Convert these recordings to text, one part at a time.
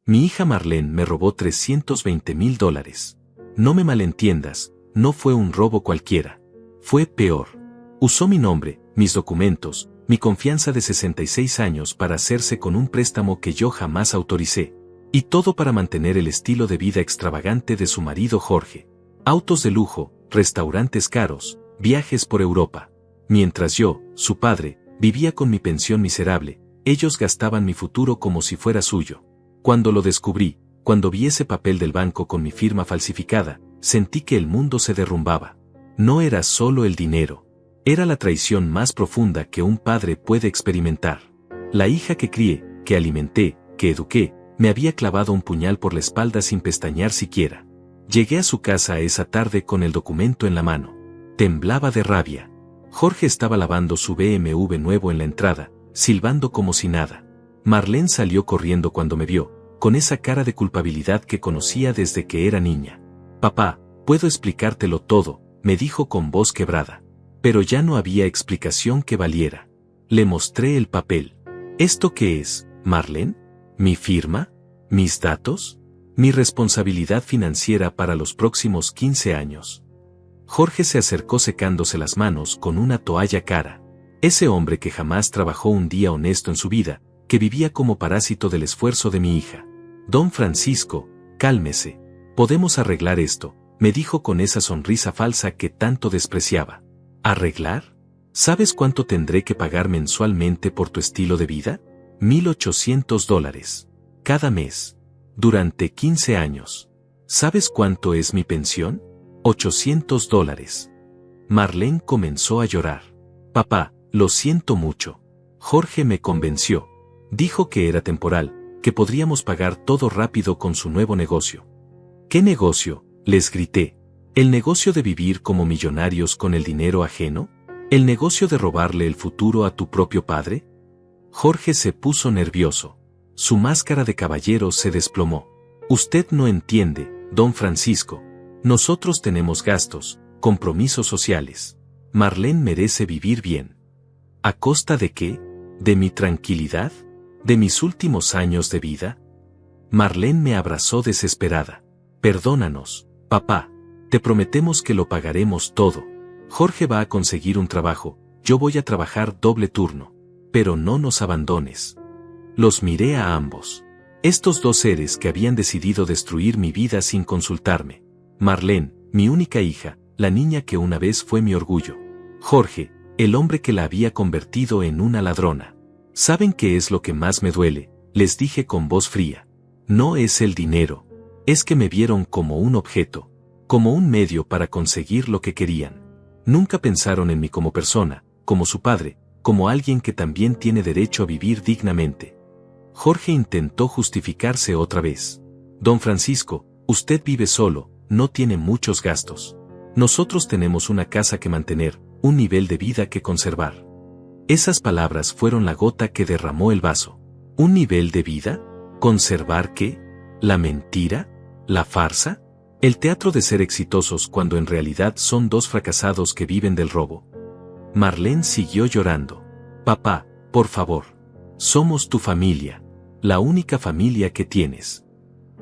Mi hija Marlene me robó $320,000. No me malentiendas, no fue un robo cualquiera. Fue peor. Usó mi nombre, mis documentos, mi confianza de 66 años para hacerse con un préstamo que yo jamás autoricé. Y todo para mantener el estilo de vida extravagante de su marido Jorge. Autos de lujo, restaurantes caros, viajes por Europa. Mientras yo, su padre, vivía con mi pensión miserable, ellos gastaban mi futuro como si fuera suyo. Cuando lo descubrí, cuando vi ese papel del banco con mi firma falsificada, sentí que el mundo se derrumbaba. No era solo el dinero. Era la traición más profunda que un padre puede experimentar. La hija que crié, que alimenté, que eduqué, me había clavado un puñal por la espalda sin pestañear siquiera. Llegué a su casa esa tarde con el documento en la mano. Temblaba de rabia. Jorge estaba lavando su BMW nuevo en la entrada, silbando como si nada. Marlene salió corriendo cuando me vio, con esa cara de culpabilidad que conocía desde que era niña. «Papá, puedo explicártelo todo», me dijo con voz quebrada. Pero ya no había explicación que valiera. Le mostré el papel. ¿Esto qué es, Marlene? ¿Mi firma? ¿Mis datos? ¿Mi responsabilidad financiera para los próximos 15 años? Jorge se acercó secándose las manos con una toalla cara. Ese hombre que jamás trabajó un día honesto en su vida, que vivía como parásito del esfuerzo de mi hija. «Don Francisco, cálmese. Podemos arreglar esto», me dijo con esa sonrisa falsa que tanto despreciaba. ¿Arreglar? ¿Sabes cuánto tendré que pagar mensualmente por tu estilo de vida? $1,800. Cada mes. Durante 15 años. ¿Sabes cuánto es mi pensión? $800. Marlene comenzó a llorar. «Papá, lo siento mucho». Jorge me convenció. Dijo que era temporal, que podríamos pagar todo rápido con su nuevo negocio. ¿Qué negocio?, les grité. ¿El negocio de vivir como millonarios con el dinero ajeno? ¿El negocio de robarle el futuro a tu propio padre? Jorge se puso nervioso. Su máscara de caballero se desplomó. «Usted no entiende, don Francisco. Nosotros tenemos gastos, compromisos sociales. Marlene merece vivir bien». ¿A costa de qué? ¿De mi tranquilidad? ¿De mis últimos años de vida? Marlene me abrazó desesperada. «Perdónanos, papá. Te prometemos que lo pagaremos todo. Jorge va a conseguir un trabajo, yo voy a trabajar doble turno. Pero no nos abandones». Los miré a ambos. Estos dos seres que habían decidido destruir mi vida sin consultarme. Marlene, mi única hija, la niña que una vez fue mi orgullo. Jorge, el hombre que la había convertido en una ladrona. «¿Saben qué es lo que más me duele?», les dije con voz fría. «No es el dinero. Es que me vieron como un objeto, como un medio para conseguir lo que querían. Nunca pensaron en mí como persona, como su padre, como alguien que también tiene derecho a vivir dignamente». Jorge intentó justificarse otra vez. «Don Francisco, usted vive solo, no tiene muchos gastos. Nosotros tenemos una casa que mantener, un nivel de vida que conservar». Esas palabras fueron la gota que derramó el vaso. ¿Un nivel de vida? ¿Conservar qué? ¿La mentira? ¿La farsa? ¿El teatro de ser exitosos cuando en realidad son dos fracasados que viven del robo? Marlene siguió llorando. «Papá, por favor. Somos tu familia. La única familia que tienes».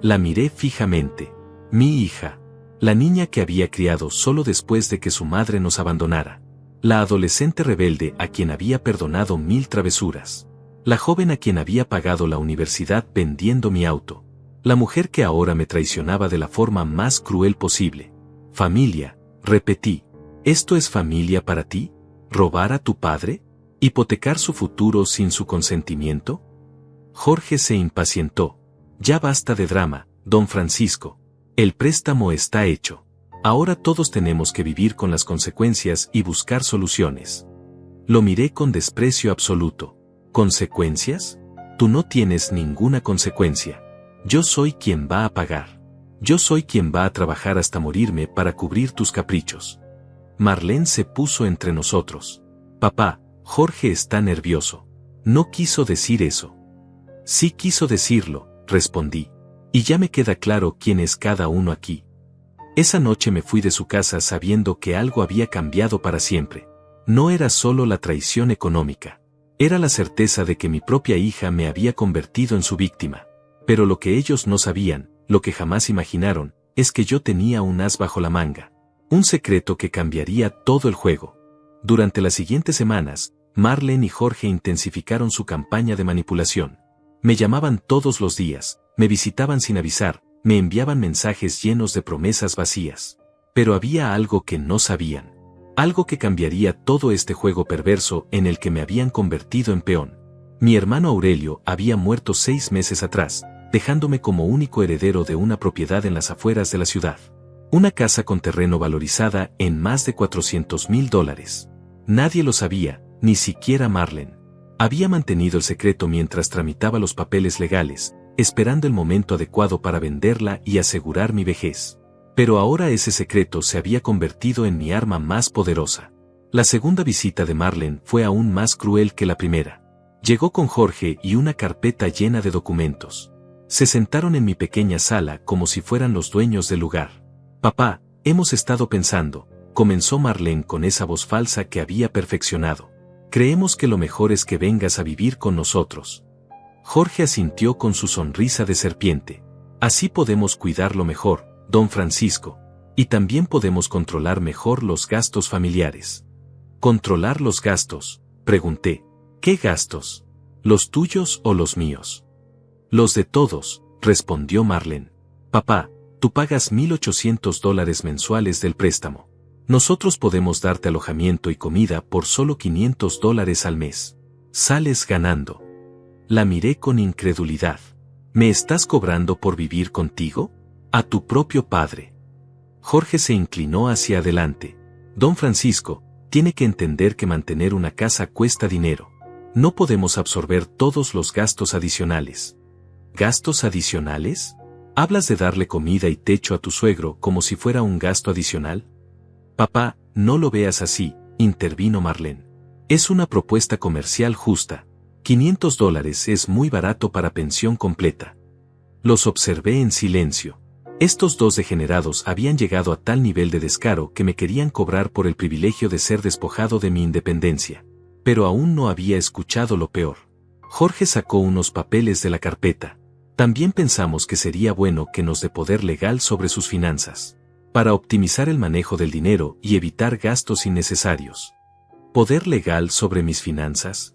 La miré fijamente. Mi hija. La niña que había criado solo después de que su madre nos abandonara. La adolescente rebelde a quien había perdonado 1000 travesuras. La joven a quien había pagado la universidad vendiendo mi auto. La mujer que ahora me traicionaba de la forma más cruel posible. «Familia», repetí. «¿Esto es familia para ti? ¿Robar a tu padre? ¿Hipotecar su futuro sin su consentimiento?» Jorge se impacientó. «Ya basta de drama, don Francisco. El préstamo está hecho. Ahora todos tenemos que vivir con las consecuencias y buscar soluciones». Lo miré con desprecio absoluto. ¿Consecuencias? Tú no tienes ninguna consecuencia. Yo soy quien va a pagar. Yo soy quien va a trabajar hasta morirme para cubrir tus caprichos. Marlene se puso entre nosotros. «Papá, Jorge está nervioso. No quiso decir eso». «Sí quiso decirlo», respondí. «Y ya me queda claro quién es cada uno aquí». Esa noche me fui de su casa sabiendo que algo había cambiado para siempre. No era solo la traición económica. Era la certeza de que mi propia hija me había convertido en su víctima. Pero lo que ellos no sabían, lo que jamás imaginaron, es que yo tenía un as bajo la manga. Un secreto que cambiaría todo el juego. Durante las siguientes semanas, Marlene y Jorge intensificaron su campaña de manipulación. Me llamaban todos los días, me visitaban sin avisar, me enviaban mensajes llenos de promesas vacías. Pero había algo que no sabían. Algo que cambiaría todo este juego perverso en el que me habían convertido en peón. Mi hermano Aurelio había muerto 6 meses atrás, dejándome como único heredero de una propiedad en las afueras de la ciudad. Una casa con terreno valorizada en más de $400,000. Nadie lo sabía, ni siquiera Marlene. Había mantenido el secreto mientras tramitaba los papeles legales, esperando el momento adecuado para venderla y asegurar mi vejez. Pero ahora ese secreto se había convertido en mi arma más poderosa. La segunda visita de Marlene fue aún más cruel que la primera. Llegó con Jorge y una carpeta llena de documentos. Se sentaron en mi pequeña sala como si fueran los dueños del lugar. «Papá, hemos estado pensando», comenzó Marlene con esa voz falsa que había perfeccionado. «Creemos que lo mejor es que vengas a vivir con nosotros». Jorge asintió con su sonrisa de serpiente. «Así podemos cuidarlo mejor, don Francisco. Y también podemos controlar mejor los gastos familiares». «¿Controlar los gastos?», pregunté. «¿Qué gastos? ¿Los tuyos o los míos?» «Los de todos», respondió Marlene. «Papá, tú pagas $1,800 mensuales del préstamo. Nosotros podemos darte alojamiento y comida por solo $500 al mes. Sales ganando». La miré con incredulidad. «¿Me estás cobrando por vivir contigo? A tu propio padre». Jorge se inclinó hacia adelante. «Don Francisco, tiene que entender que mantener una casa cuesta dinero. No podemos absorber todos los gastos adicionales». ¿Gastos adicionales? ¿Hablas de darle comida y techo a tu suegro como si fuera un gasto adicional? Papá, no lo veas así, intervino Marlene. Es una propuesta comercial justa. $500 es muy barato para pensión completa. Los observé en silencio. Estos dos degenerados habían llegado a tal nivel de descaro que me querían cobrar por el privilegio de ser despojado de mi independencia. Pero aún no había escuchado lo peor. Jorge sacó unos papeles de la carpeta. También pensamos que sería bueno que nos dé poder legal sobre sus finanzas, para optimizar el manejo del dinero y evitar gastos innecesarios. ¿Poder legal sobre mis finanzas?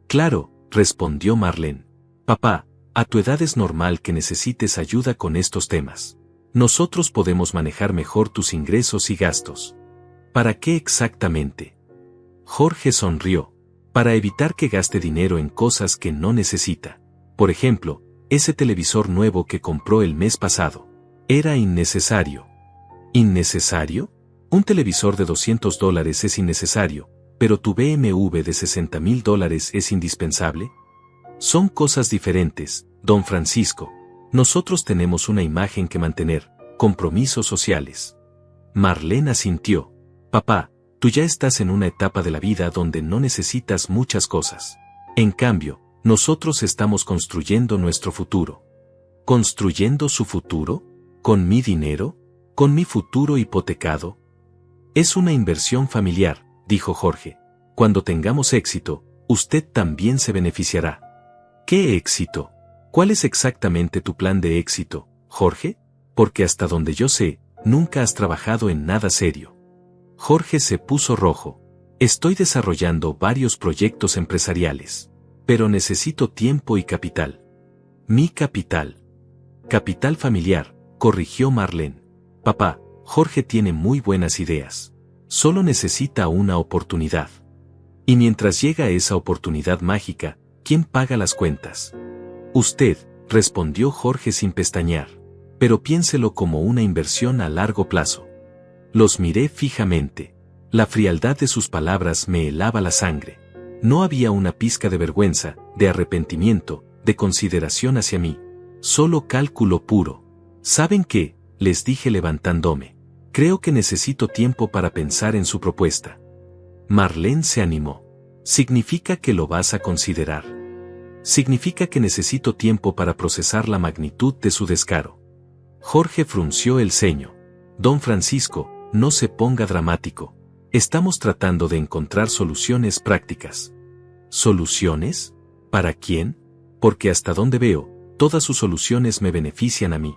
Claro, respondió Marlene. Papá, a tu edad es normal que necesites ayuda con estos temas. Nosotros podemos manejar mejor tus ingresos y gastos. ¿Para qué exactamente? Jorge sonrió. Para evitar que gaste dinero en cosas que no necesita. Por ejemplo, ese televisor nuevo que compró el mes pasado. Era innecesario. ¿Innecesario? Un televisor de $200 es innecesario, pero tu BMW de $60,000 es indispensable. Son cosas diferentes, don Francisco. Nosotros tenemos una imagen que mantener, compromisos sociales. Marlene asintió. Papá, tú ya estás en una etapa de la vida donde no necesitas muchas cosas. En cambio, nosotros estamos construyendo nuestro futuro. ¿Construyendo su futuro? ¿Con mi dinero? ¿Con mi futuro hipotecado? Es una inversión familiar, dijo Jorge. Cuando tengamos éxito, usted también se beneficiará. ¿Qué éxito? ¿Cuál es exactamente tu plan de éxito, Jorge? Porque hasta donde yo sé, nunca has trabajado en nada serio. Jorge se puso rojo. Estoy desarrollando varios proyectos empresariales. Pero necesito tiempo y capital. Mi capital. Capital familiar, corrigió Marlene. Papá, Jorge tiene muy buenas ideas. Solo necesita una oportunidad. Y mientras llega esa oportunidad mágica, ¿quién paga las cuentas? Usted, respondió Jorge sin pestañear. Pero piénselo como una inversión a largo plazo. Los miré fijamente. La frialdad de sus palabras me helaba la sangre. No había una pizca de vergüenza, de arrepentimiento, de consideración hacia mí. Solo cálculo puro. ¿Saben qué? Les dije levantándome. Creo que necesito tiempo para pensar en su propuesta. Marlene se animó. ¿Significa que lo vas a considerar? Significa que necesito tiempo para procesar la magnitud de su descaro. Jorge frunció el ceño. Don Francisco, no se ponga dramático. Estamos tratando de encontrar soluciones prácticas. ¿Soluciones? ¿Para quién? Porque hasta donde veo, Todas sus soluciones me benefician a mí.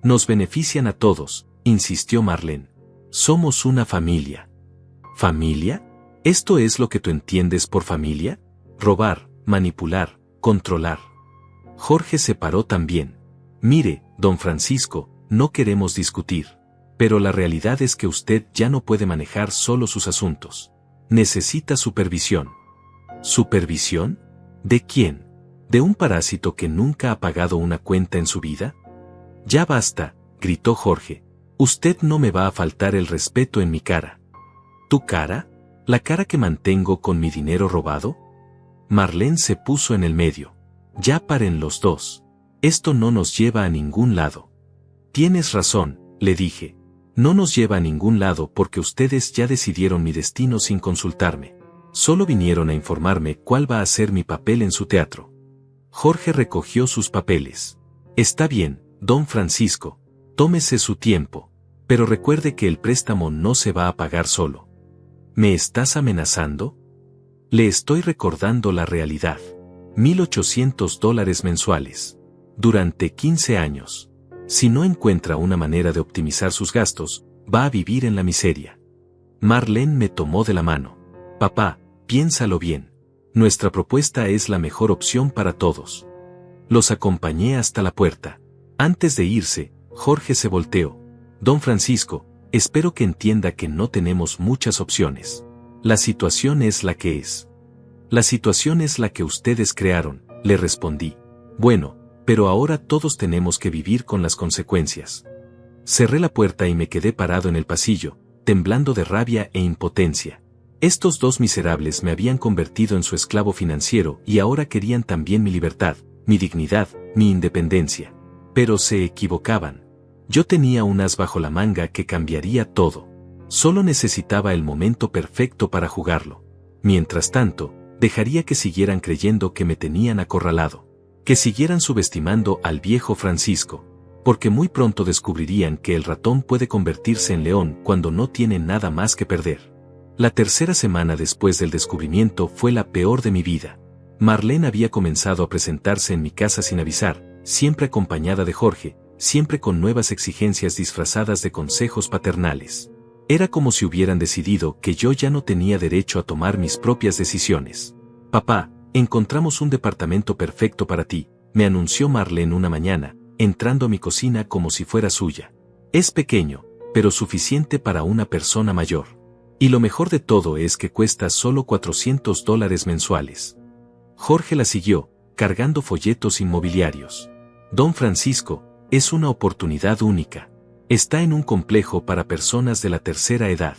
Nos benefician a todos, insistió Marlene. Somos una familia. ¿Familia? ¿Esto es lo que tú entiendes por familia? Robar, manipular, controlar. Jorge se paró también. Mire, don Francisco, no queremos discutir. Pero la realidad es que usted ya no puede manejar solo sus asuntos. Necesita supervisión. ¿Supervisión? ¿De quién? ¿De un parásito que nunca ha pagado una cuenta en su vida? Ya basta, gritó Jorge. Usted no me va a faltar el respeto en mi cara. ¿Tu cara? ¿La cara que mantengo con mi dinero robado? Marlene se puso en el medio. Ya paren los dos. Esto no nos lleva a ningún lado. Tienes razón, le dije. No nos lleva a ningún lado porque ustedes ya decidieron mi destino sin consultarme. Solo vinieron a informarme cuál va a ser mi papel en su teatro. Jorge recogió sus papeles. Está bien, don Francisco. Tómese su tiempo. Pero recuerde que el préstamo no se va a pagar solo. ¿Me estás amenazando? Le estoy recordando la realidad. $1,800 mensuales. Durante 15 años. Si no encuentra una manera de optimizar sus gastos, va a vivir en la miseria. Marlene me tomó de la mano. Papá, piénsalo bien. Nuestra propuesta es la mejor opción para todos. Los acompañé hasta la puerta. Antes de irse, Jorge se volteó. Don Francisco, espero que entienda que no tenemos muchas opciones. La situación es la que es. La situación es la que ustedes crearon, le respondí. Bueno, pero ahora todos tenemos que vivir con las consecuencias. Cerré la puerta y me quedé parado en el pasillo, temblando de rabia e impotencia. Estos dos miserables me habían convertido en su esclavo financiero y ahora querían también mi libertad, mi dignidad, mi independencia. Pero se equivocaban. Yo tenía un as bajo la manga que cambiaría todo. Solo necesitaba el momento perfecto para jugarlo. Mientras tanto, dejaría que siguieran creyendo que me tenían acorralado. Que siguieran subestimando al viejo Francisco, porque muy pronto descubrirían que el ratón puede convertirse en león cuando no tiene nada más que perder. La tercera semana después del descubrimiento fue la peor de mi vida. Marlene había comenzado a presentarse en mi casa sin avisar, siempre acompañada de Jorge, siempre con nuevas exigencias disfrazadas de consejos paternales. Era como si hubieran decidido que yo ya no tenía derecho a tomar mis propias decisiones. Papá, encontramos un departamento perfecto para ti, me anunció Marlene una mañana, entrando a mi cocina como si fuera suya. Es pequeño, pero suficiente para una persona mayor. Y lo mejor de todo es que cuesta solo $400 mensuales. Jorge la siguió, cargando folletos inmobiliarios. Don Francisco, es una oportunidad única. Está en un complejo para personas de la tercera edad.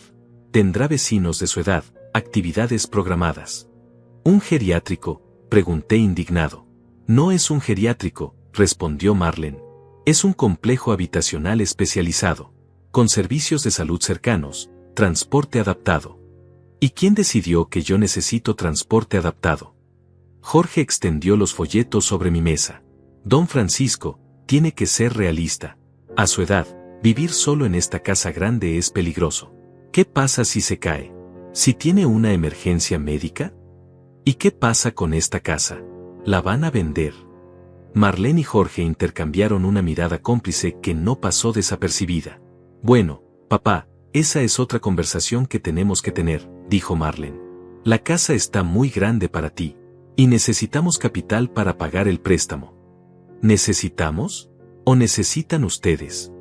Tendrá vecinos de su edad, actividades programadas. ¿Un geriátrico?, pregunté indignado. No es un geriátrico, respondió Marlene. Es un complejo habitacional especializado, con servicios de salud cercanos, transporte adaptado. ¿Y quién decidió que yo necesito transporte adaptado? Jorge extendió los folletos sobre mi mesa. Don Francisco, tiene que ser realista. A su edad, vivir solo en esta casa grande es peligroso. ¿Qué pasa si se cae? ¿Si tiene una emergencia médica? ¿Y qué pasa con esta casa? ¿La van a vender? Marlene y Jorge intercambiaron una mirada cómplice que no pasó desapercibida. Bueno, papá, esa es otra conversación que tenemos que tener, dijo Marlene. La casa está muy grande para ti. Y necesitamos capital para pagar el préstamo. ¿Necesitamos? ¿O necesitan ustedes?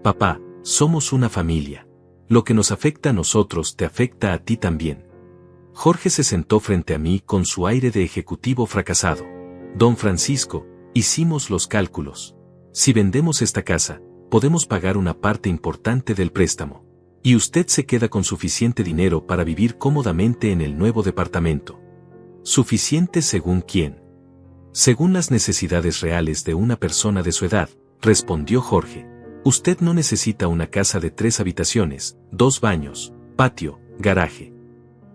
Papá, somos una familia. Lo que nos afecta a nosotros te afecta a ti también. Jorge se sentó frente a mí con su aire de ejecutivo fracasado. Don Francisco, hicimos los cálculos. Si vendemos esta casa, podemos pagar una parte importante del préstamo. Y usted se queda con suficiente dinero para vivir cómodamente en el nuevo departamento. ¿Suficiente según quién? Según las necesidades reales de una persona de su edad, respondió Jorge. Usted no necesita una casa de 3 habitaciones, 2 baños, patio, garaje.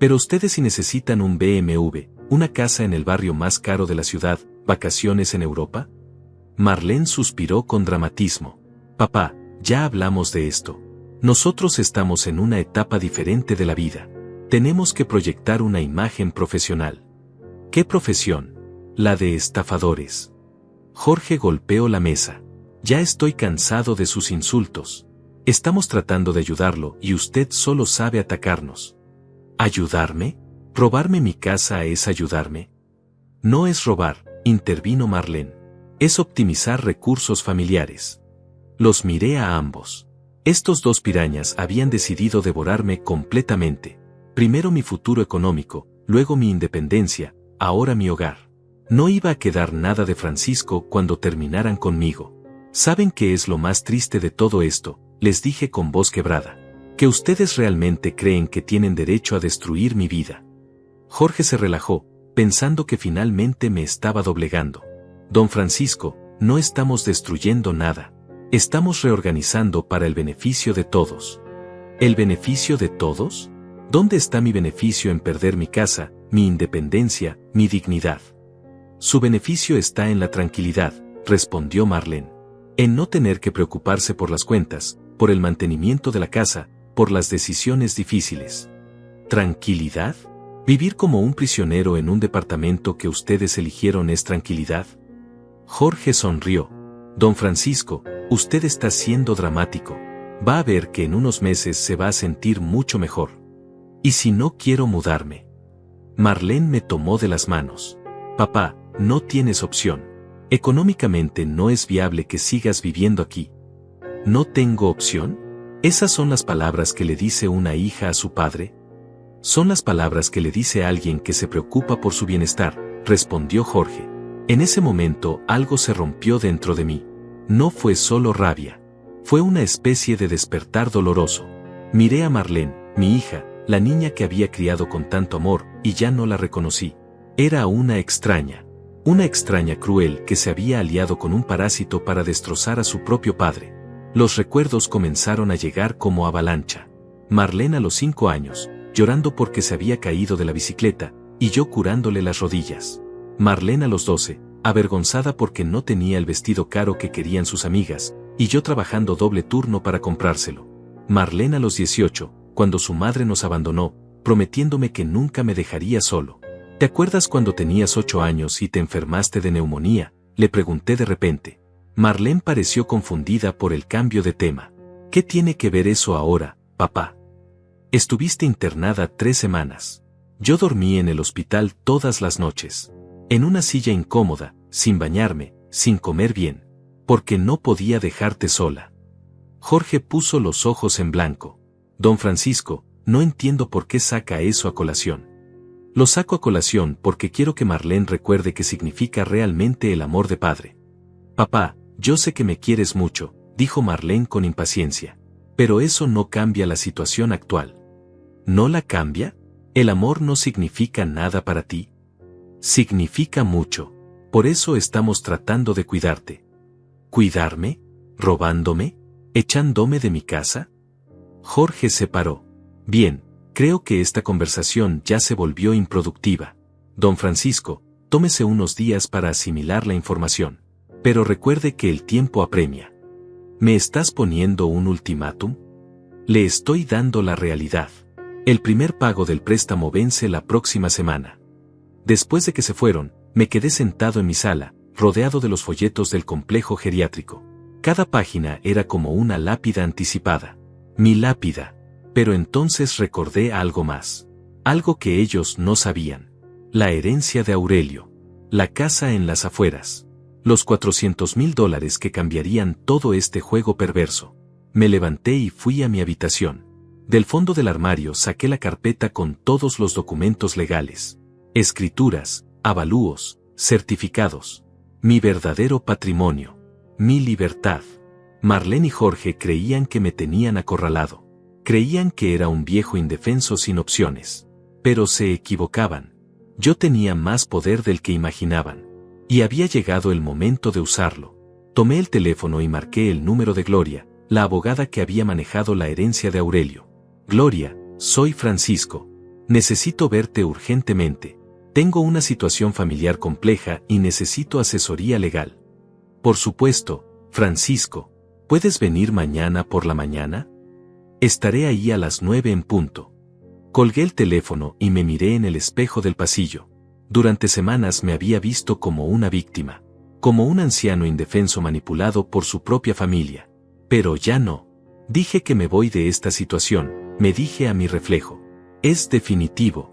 Pero ustedes sí necesitan un BMW, una casa en el barrio más caro de la ciudad, vacaciones en Europa. Marlene suspiró con dramatismo. Papá, ya hablamos de esto. Nosotros estamos en una etapa diferente de la vida. Tenemos que proyectar una imagen profesional. ¿Qué profesión? La de estafadores. Jorge golpeó la mesa. Ya estoy cansado de sus insultos. Estamos tratando de ayudarlo y usted solo sabe atacarnos. ¿Ayudarme? ¿Robarme mi casa es ayudarme? No es robar, intervino Marlene. Es optimizar recursos familiares. Los miré a ambos. Estos dos pirañas habían decidido devorarme completamente. Primero mi futuro económico, luego mi independencia, ahora mi hogar. No iba a quedar nada de Francisco cuando terminaran conmigo. ¿Saben qué es lo más triste de todo esto? Les dije con voz quebrada. Que ustedes realmente creen que tienen derecho a destruir mi vida. Jorge se relajó, pensando que finalmente me estaba doblegando. Don Francisco, no estamos destruyendo nada. Estamos reorganizando para el beneficio de todos. ¿El beneficio de todos? ¿Dónde está mi beneficio en perder mi casa, mi independencia, mi dignidad? Su beneficio está en la tranquilidad, respondió Marlene. En no tener que preocuparse por las cuentas, por el mantenimiento de la casa, por las decisiones difíciles. ¿Tranquilidad? ¿Vivir como un prisionero en un departamento que ustedes eligieron es tranquilidad? Jorge sonrió. Don Francisco, usted está siendo dramático. Va a ver que en unos meses se va a sentir mucho mejor. ¿Y si no quiero mudarme? Marlene me tomó de las manos. Papá, no tienes opción. Económicamente no es viable que sigas viviendo aquí. ¿No tengo opción? ¿Esas son las palabras que le dice una hija a su padre? Son las palabras que le dice alguien que se preocupa por su bienestar, respondió Jorge. En ese momento algo se rompió dentro de mí. No fue solo rabia. Fue una especie de despertar doloroso. Miré a Marlene, mi hija, la niña que había criado con tanto amor, y ya no la reconocí. Era una extraña cruel que se había aliado con un parásito para destrozar a su propio padre. Los recuerdos comenzaron a llegar como avalancha. Marlene a los 5 años, llorando porque se había caído de la bicicleta, y yo curándole las rodillas. Marlene a los 12, avergonzada porque no tenía el vestido caro que querían sus amigas, y yo trabajando doble turno para comprárselo. Marlene a los 18, cuando su madre nos abandonó, prometiéndome que nunca me dejaría solo. ¿Te acuerdas cuando tenías 8 años y te enfermaste de neumonía? Le pregunté de repente. Marlene pareció confundida por el cambio de tema. ¿Qué tiene que ver eso ahora, papá? Estuviste internada 3 semanas. Yo dormí en el hospital todas las noches. En una silla incómoda, sin bañarme, sin comer bien. Porque no podía dejarte sola. Jorge puso los ojos en blanco. Don Francisco, no entiendo por qué saca eso a colación. Lo saco a colación porque quiero que Marlene recuerde qué significa realmente el amor de padre. Papá, yo sé que me quieres mucho, dijo Marlene con impaciencia. Pero eso no cambia la situación actual. ¿No la cambia? ¿El amor no significa nada para ti? Significa mucho. Por eso estamos tratando de cuidarte. ¿Cuidarme? ¿Robándome? ¿Echándome de mi casa? Jorge se paró. Bien, creo que esta conversación ya se volvió improductiva. Don Francisco, tómese unos días para asimilar la información. Pero recuerde que el tiempo apremia. ¿Me estás poniendo un ultimátum? Le estoy dando la realidad. El primer pago del préstamo vence la próxima semana. Después de que se fueron, me quedé sentado en mi sala, rodeado de los folletos del complejo geriátrico. Cada página era como una lápida anticipada. Mi lápida. Pero entonces recordé algo más. Algo que ellos no sabían. La herencia de Aurelio. La casa en las afueras. Los $400,000 que cambiarían todo este juego perverso. Me levanté y fui a mi habitación. Del fondo del armario saqué la carpeta con todos los documentos legales. Escrituras, avalúos, certificados. Mi verdadero patrimonio. Mi libertad. Marlene y Jorge creían que me tenían acorralado. Creían que era un viejo indefenso sin opciones. Pero se equivocaban. Yo tenía más poder del que imaginaban. Y había llegado el momento de usarlo. Tomé el teléfono y marqué el número de Gloria, la abogada que había manejado la herencia de Aurelio. Gloria, soy Francisco. Necesito verte urgentemente. Tengo una situación familiar compleja y necesito asesoría legal. Por supuesto, Francisco. ¿Puedes venir mañana por la mañana? Estaré ahí a las 9 en punto. Colgué el teléfono y me miré en el espejo del pasillo. Durante semanas me había visto como una víctima. como un anciano indefenso manipulado por su propia familia. Pero ya no. Dije que me voy de esta situación, me dije a mi reflejo. Es definitivo.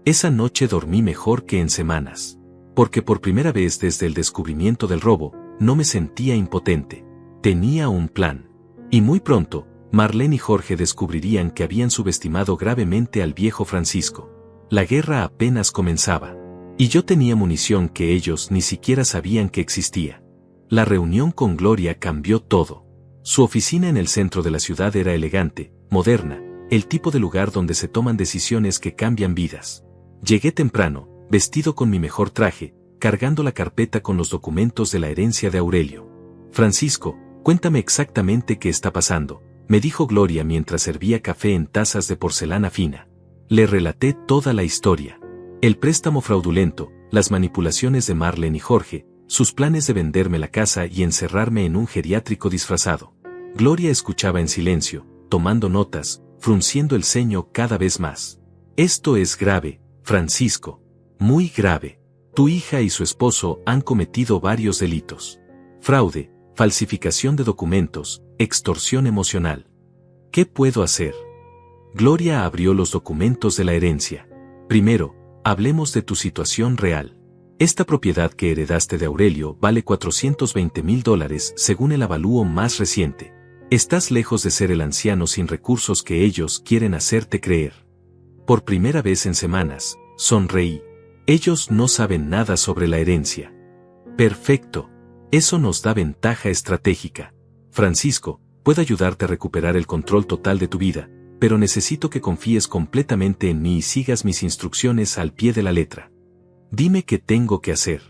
Esa noche dormí mejor que en semanas. Porque por primera vez desde el descubrimiento del robo, no me sentía impotente. Tenía un plan. Y muy pronto, Marlene y Jorge descubrirían que habían subestimado gravemente al viejo Francisco. La guerra apenas comenzaba. Y yo tenía munición que ellos ni siquiera sabían que existía. La reunión con Gloria cambió todo. Su oficina en el centro de la ciudad era elegante, moderna, el tipo de lugar donde se toman decisiones que cambian vidas. Llegué temprano, vestido con mi mejor traje, cargando la carpeta con los documentos de la herencia de Aurelio. Francisco, cuéntame exactamente qué está pasando, me dijo Gloria mientras servía café en tazas de porcelana fina. Le relaté toda la historia. El préstamo fraudulento, las manipulaciones de Marlene y Jorge, sus planes de venderme la casa y encerrarme en un geriátrico disfrazado. Gloria escuchaba en silencio, tomando notas, frunciendo el ceño cada vez más. Esto es grave, Francisco. Muy grave. Tu hija y su esposo han cometido varios delitos. Fraude, falsificación de documentos, extorsión emocional. ¿Qué puedo hacer? Gloria abrió los documentos de la herencia. Primero, hablemos de tu situación real. Esta propiedad que heredaste de Aurelio vale $420,000 según el avalúo más reciente. Estás lejos de ser el anciano sin recursos que ellos quieren hacerte creer. Por primera vez en semanas, sonreí. Ellos no saben nada sobre la herencia. Perfecto. Eso nos da ventaja estratégica. Francisco, puedo ayudarte a recuperar el control total de tu vida, pero necesito que confíes completamente en mí y sigas mis instrucciones al pie de la letra. Dime qué tengo que hacer.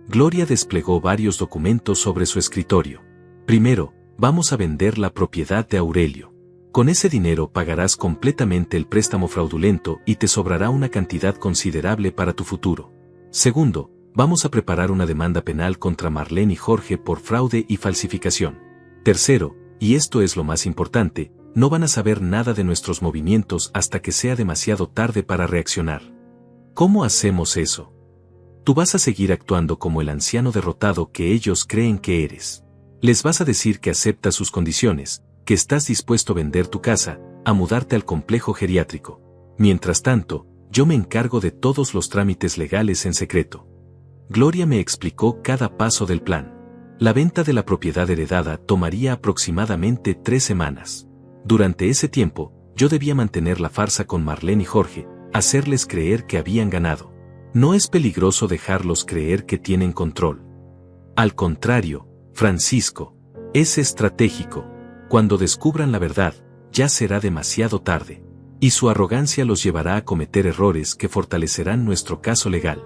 Gloria desplegó varios documentos sobre su escritorio. Primero, vamos a vender la propiedad de Aurelio. Con ese dinero pagarás completamente el préstamo fraudulento y te sobrará una cantidad considerable para tu futuro. Segundo, vamos a preparar una demanda penal contra Marlene y Jorge por fraude y falsificación. Tercero, y esto es lo más importante, no van a saber nada de nuestros movimientos hasta que sea demasiado tarde para reaccionar. ¿Cómo hacemos eso? Tú vas a seguir actuando como el anciano derrotado que ellos creen que eres. Les vas a decir que aceptas sus condiciones, que estás dispuesto a vender tu casa, a mudarte al complejo geriátrico. Mientras tanto, yo me encargo de todos los trámites legales en secreto. Gloria me explicó cada paso del plan. La venta de la propiedad heredada tomaría aproximadamente 3 semanas. Durante ese tiempo, yo debía mantener la farsa con Marlene y Jorge, hacerles creer que habían ganado. No es peligroso dejarlos creer que tienen control. Al contrario, Francisco, es estratégico. Cuando descubran la verdad, ya será demasiado tarde. Y su arrogancia los llevará a cometer errores que fortalecerán nuestro caso legal.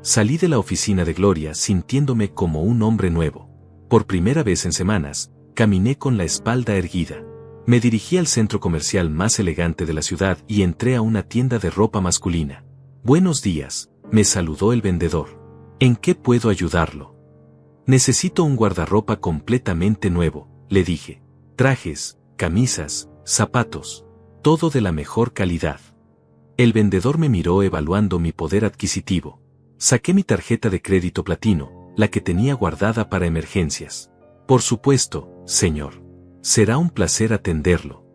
Salí de la oficina de Gloria sintiéndome como un hombre nuevo. Por primera vez en semanas, caminé con la espalda erguida. Me dirigí al centro comercial más elegante de la ciudad y entré a una tienda de ropa masculina. Buenos días, me saludó el vendedor. ¿En qué puedo ayudarlo? Necesito un guardarropa completamente nuevo, le dije. Trajes, camisas, zapatos, todo de la mejor calidad. El vendedor me miró evaluando mi poder adquisitivo. Saqué mi tarjeta de crédito platino, la que tenía guardada para emergencias. Por supuesto, señor. Será un placer atenderlo.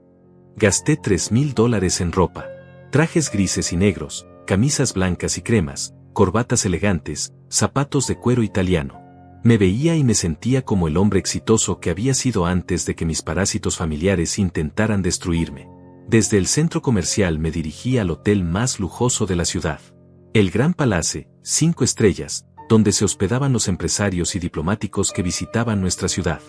Gasté $3,000 en ropa. Trajes grises y negros, camisas blancas y cremas, corbatas elegantes, zapatos de cuero italiano. Me veía y me sentía como el hombre exitoso que había sido antes de que mis parásitos familiares intentaran destruirme. Desde el centro comercial me dirigí al hotel más lujoso de la ciudad. El Gran Palace, 5 estrellas, donde se hospedaban los empresarios y diplomáticos que visitaban nuestra ciudad.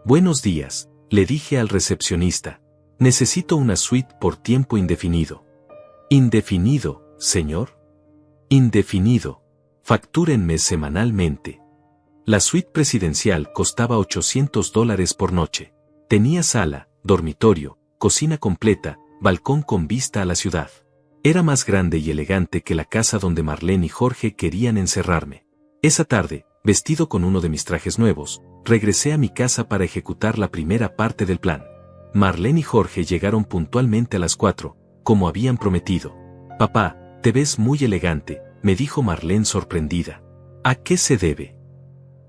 Buenos días, le dije al recepcionista. Necesito una suite por tiempo indefinido. ¿Indefinido, señor? Indefinido. Factúrenme semanalmente. La suite presidencial costaba $800 por noche. Tenía sala, dormitorio, cocina completa, balcón con vista a la ciudad. Era más grande y elegante que la casa donde Marlene y Jorge querían encerrarme. Esa tarde, vestido con uno de mis trajes nuevos, regresé a mi casa para ejecutar la primera parte del plan. Marlene y Jorge llegaron puntualmente a las 4, como habían prometido. Papá, te ves muy elegante, me dijo Marlene sorprendida. ¿A qué se debe?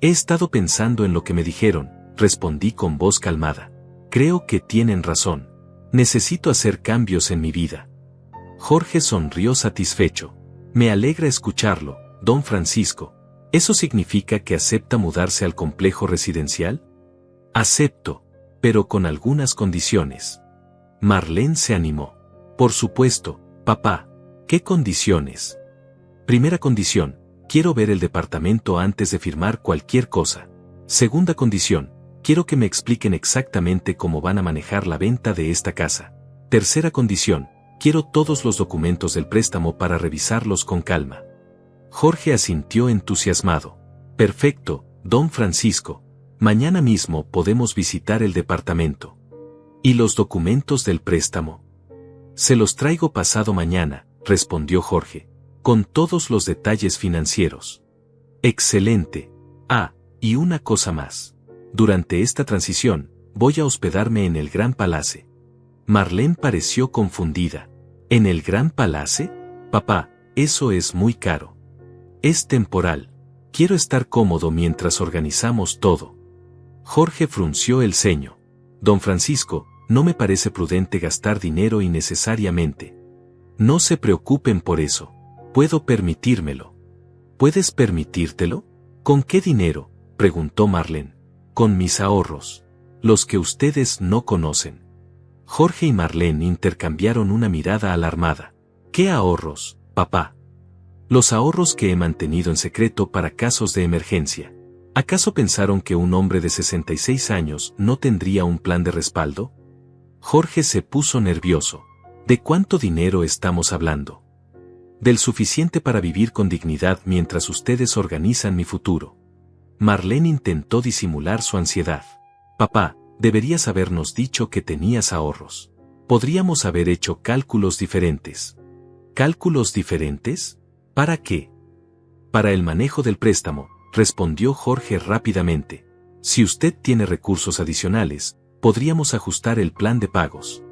He estado pensando en lo que me dijeron, respondí con voz calmada. Creo que tienen razón. Necesito hacer cambios en mi vida. Jorge sonrió satisfecho. Me alegra escucharlo, don Francisco. ¿Eso significa que acepta mudarse al complejo residencial? Acepto, pero con algunas condiciones. Marlene se animó. Por supuesto, papá. ¿Qué condiciones? Primera condición, quiero ver el departamento antes de firmar cualquier cosa. Segunda condición, quiero que me expliquen exactamente cómo van a manejar la venta de esta casa. Tercera condición, quiero todos los documentos del préstamo para revisarlos con calma. Jorge asintió entusiasmado. Perfecto, don Francisco. Mañana mismo podemos visitar el departamento. ¿Y los documentos del préstamo? Se los traigo pasado mañana, respondió Jorge, con todos los detalles financieros. Excelente. Ah, y una cosa más. Durante esta transición, voy a hospedarme en el Gran Palace. Marlene pareció confundida. ¿En el Gran Palace? Papá, eso es muy caro. Es temporal. Quiero estar cómodo mientras organizamos todo. Jorge frunció el ceño. Don Francisco, no me parece prudente gastar dinero innecesariamente. No se preocupen por eso. Puedo permitírmelo. ¿Puedes permitírtelo? ¿Con qué dinero?, preguntó Marlene. Con mis ahorros. Los que ustedes no conocen. Jorge y Marlene intercambiaron una mirada alarmada. ¿Qué ahorros, papá? Los ahorros que he mantenido en secreto para casos de emergencia. ¿Acaso pensaron que un hombre de 66 años no tendría un plan de respaldo? Jorge se puso nervioso. ¿De cuánto dinero estamos hablando? Del suficiente para vivir con dignidad mientras ustedes organizan mi futuro. Marlene intentó disimular su ansiedad. Papá, deberías habernos dicho que tenías ahorros. Podríamos haber hecho cálculos diferentes. ¿Cálculos diferentes? ¿Para qué? Para el manejo del préstamo, respondió Jorge rápidamente. Si usted tiene recursos adicionales, podríamos ajustar el plan de pagos.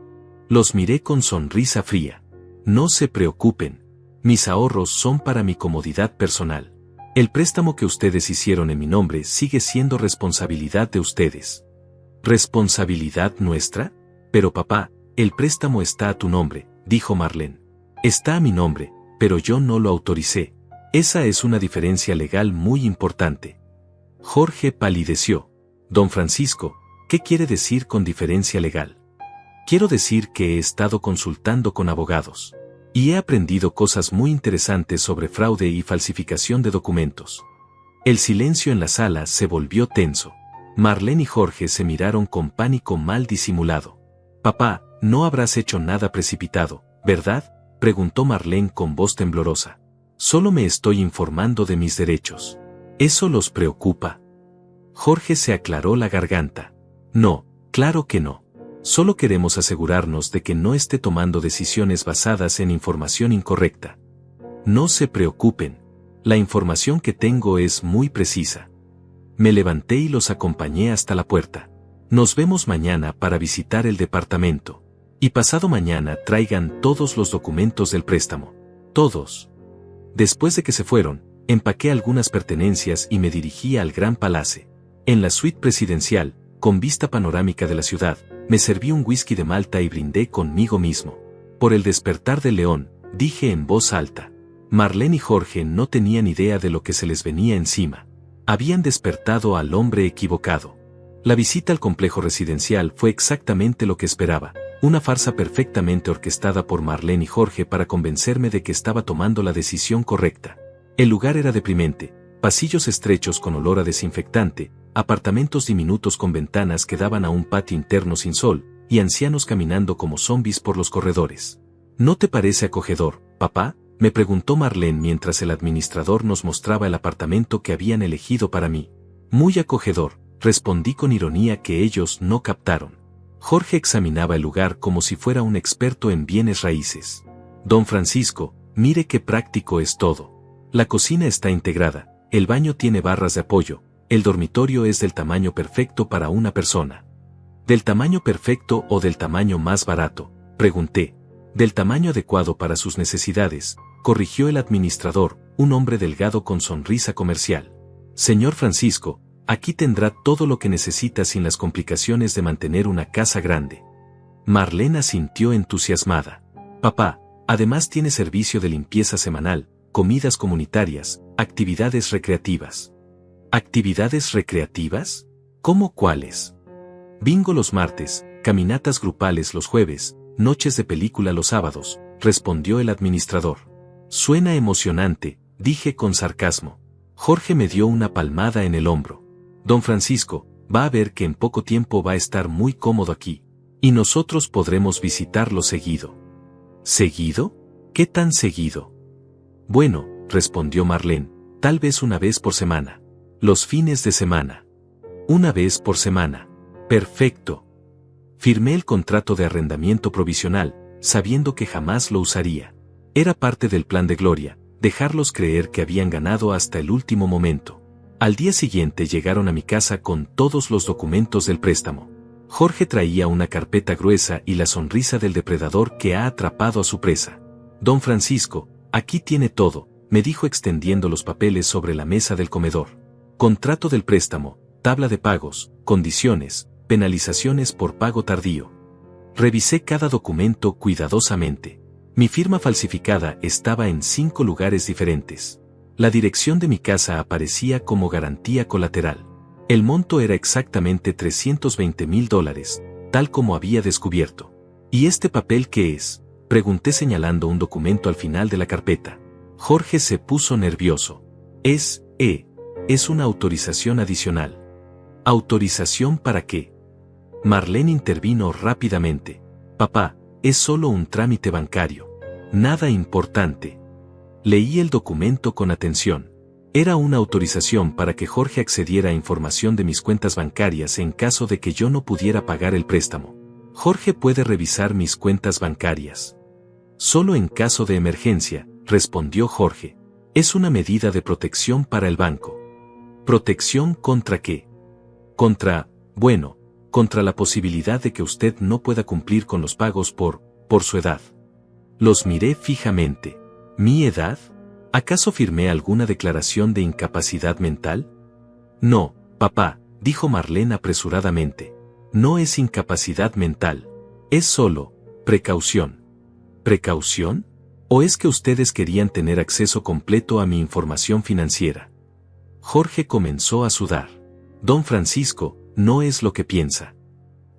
Los miré con sonrisa fría. No se preocupen. Mis ahorros son para mi comodidad personal. El préstamo que ustedes hicieron en mi nombre sigue siendo responsabilidad de ustedes. ¿Responsabilidad nuestra? Pero papá, el préstamo está a tu nombre, dijo Marlene. Está a mi nombre, pero yo no lo autoricé. Esa es una diferencia legal muy importante. Jorge palideció. Don Francisco, ¿qué quiere decir con diferencia legal? Quiero decir que he estado consultando con abogados. Y he aprendido cosas muy interesantes sobre fraude y falsificación de documentos. El silencio en la sala se volvió tenso. Marlene y Jorge se miraron con pánico mal disimulado. Papá, no habrás hecho nada precipitado, ¿verdad?, preguntó Marlene con voz temblorosa. Solo me estoy informando de mis derechos. ¿Eso los preocupa? Jorge se aclaró la garganta. No, claro que no. Solo queremos asegurarnos de que no esté tomando decisiones basadas en información incorrecta. No se preocupen. La información que tengo es muy precisa. Me levanté y los acompañé hasta la puerta. Nos vemos mañana para visitar el departamento. Y pasado mañana traigan todos los documentos del préstamo. Todos. Después de que se fueron, empaqué algunas pertenencias y me dirigí al Gran Palace. En la suite presidencial, con vista panorámica de la ciudad, me serví un whisky de Malta y brindé conmigo mismo. Por el despertar del león, dije en voz alta. Marlene y Jorge no tenían idea de lo que se les venía encima. Habían despertado al hombre equivocado. La visita al complejo residencial fue exactamente lo que esperaba, una farsa perfectamente orquestada por Marlene y Jorge para convencerme de que estaba tomando la decisión correcta. El lugar era deprimente, pasillos estrechos con olor a desinfectante, apartamentos diminutos con ventanas que daban a un patio interno sin sol, y ancianos caminando como zombis por los corredores. ¿No te parece acogedor, papá?, me preguntó Marlene mientras el administrador nos mostraba el apartamento que habían elegido para mí. Muy acogedor, respondí con ironía que ellos no captaron. Jorge examinaba el lugar como si fuera un experto en bienes raíces. Don Francisco, mire qué práctico es todo. La cocina está integrada, el baño tiene barras de apoyo, el dormitorio es del tamaño perfecto para una persona. ¿Del tamaño perfecto o del tamaño más barato?, pregunté. Del tamaño adecuado para sus necesidades, corrigió el administrador, un hombre delgado con sonrisa comercial. Señor Francisco, aquí tendrá todo lo que necesita sin las complicaciones de mantener una casa grande. Marlene asintió entusiasmada. Papá, además tiene servicio de limpieza semanal, comidas comunitarias, actividades recreativas. ¿Actividades recreativas? ¿Cómo cuáles? Bingo los martes, caminatas grupales los jueves, noches de película los sábados, respondió el administrador. Suena emocionante, dije con sarcasmo. Jorge me dio una palmada en el hombro. Don Francisco, va a ver que en poco tiempo va a estar muy cómodo aquí. Y nosotros podremos visitarlo seguido. ¿Seguido? ¿Qué tan seguido? Bueno, respondió Marlene, tal vez una vez por semana. Los fines de semana. Una vez por semana. Perfecto. Firmé el contrato de arrendamiento provisional, sabiendo que jamás lo usaría. Era parte del plan de Gloria, dejarlos creer que habían ganado hasta el último momento. Al día siguiente llegaron a mi casa con todos los documentos del préstamo. Jorge traía una carpeta gruesa y la sonrisa del depredador que ha atrapado a su presa. Don Francisco, aquí tiene todo, me dijo extendiendo los papeles sobre la mesa del comedor. Contrato del préstamo, tabla de pagos, condiciones, penalizaciones por pago tardío. Revisé cada documento cuidadosamente. Mi firma falsificada estaba en 5 lugares diferentes. La dirección de mi casa aparecía como garantía colateral. El monto era exactamente $320,000, tal como había descubierto. ¿Y este papel qué es?, pregunté señalando un documento al final de la carpeta. Jorge se puso nervioso. Es una autorización adicional. ¿Autorización para qué? Marlene intervino rápidamente. Papá, es solo un trámite bancario. Nada importante. Leí el documento con atención. Era una autorización para que Jorge accediera a información de mis cuentas bancarias en caso de que yo no pudiera pagar el préstamo. Jorge puede revisar mis cuentas bancarias. Solo en caso de emergencia, respondió Jorge. Es una medida de protección para el banco. ¿Protección contra qué? Contra la posibilidad de que usted no pueda cumplir con los pagos por su edad. Los miré fijamente. ¿Mi edad? ¿Acaso firmé alguna declaración de incapacidad mental? No, papá, dijo Marlene apresuradamente. No es incapacidad mental. Es solo precaución. ¿Precaución? ¿O es que ustedes querían tener acceso completo a mi información financiera? Jorge comenzó a sudar. Don Francisco, no es lo que piensa.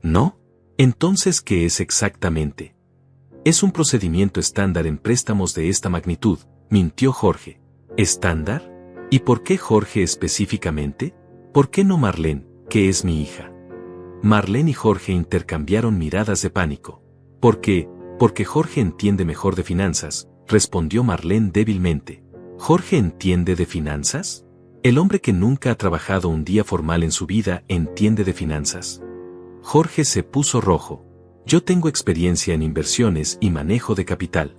¿No? Entonces, ¿qué es exactamente? Es un procedimiento estándar en préstamos de esta magnitud, mintió Jorge. ¿Estándar? ¿Y por qué Jorge específicamente? ¿Por qué no Marlene, que es mi hija? Marlene y Jorge intercambiaron miradas de pánico. ¿Por qué? Porque Jorge entiende mejor de finanzas, respondió Marlene débilmente. ¿Jorge entiende de finanzas? El hombre que nunca ha trabajado un día formal en su vida entiende de finanzas. Jorge se puso rojo. Yo tengo experiencia en inversiones y manejo de capital.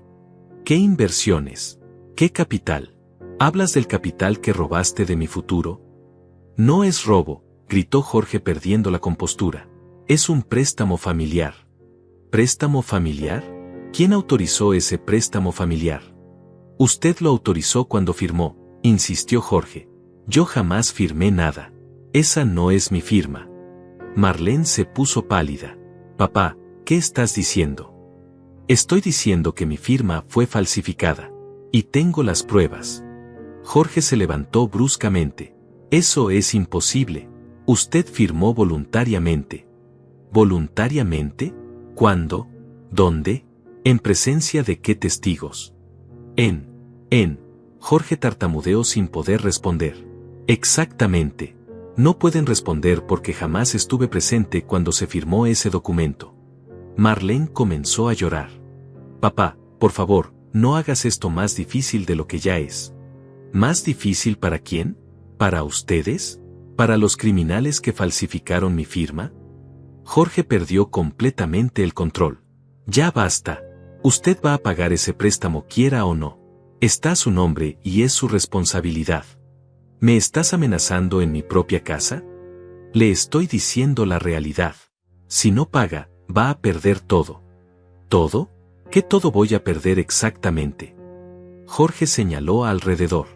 ¿Qué inversiones? ¿Qué capital? ¿Hablas del capital que robaste de mi futuro? No es robo, gritó Jorge perdiendo la compostura. Es un préstamo familiar. ¿Préstamo familiar? ¿Quién autorizó ese préstamo familiar? Usted lo autorizó cuando firmó, insistió Jorge. Yo jamás firmé nada. Esa no es mi firma. Marlene se puso pálida. Papá, ¿qué estás diciendo? Estoy diciendo que mi firma fue falsificada. Y tengo las pruebas. Jorge se levantó bruscamente. Eso es imposible. Usted firmó voluntariamente. ¿Voluntariamente? ¿Cuándo? ¿Dónde? ¿En presencia de qué testigos? Jorge tartamudeó sin poder responder. Exactamente. No pueden responder porque jamás estuve presente cuando se firmó ese documento. Marlene comenzó a llorar. Papá, por favor, no hagas esto más difícil de lo que ya es. ¿Más difícil para quién? ¿Para ustedes? ¿Para los criminales que falsificaron mi firma? Jorge perdió completamente el control. Ya basta. Usted va a pagar ese préstamo quiera o no. Está a su nombre y es su responsabilidad. ¿Me estás amenazando en mi propia casa? Le estoy diciendo la realidad. Si no paga, va a perder todo. ¿Todo? ¿Qué todo voy a perder exactamente? Jorge señaló alrededor.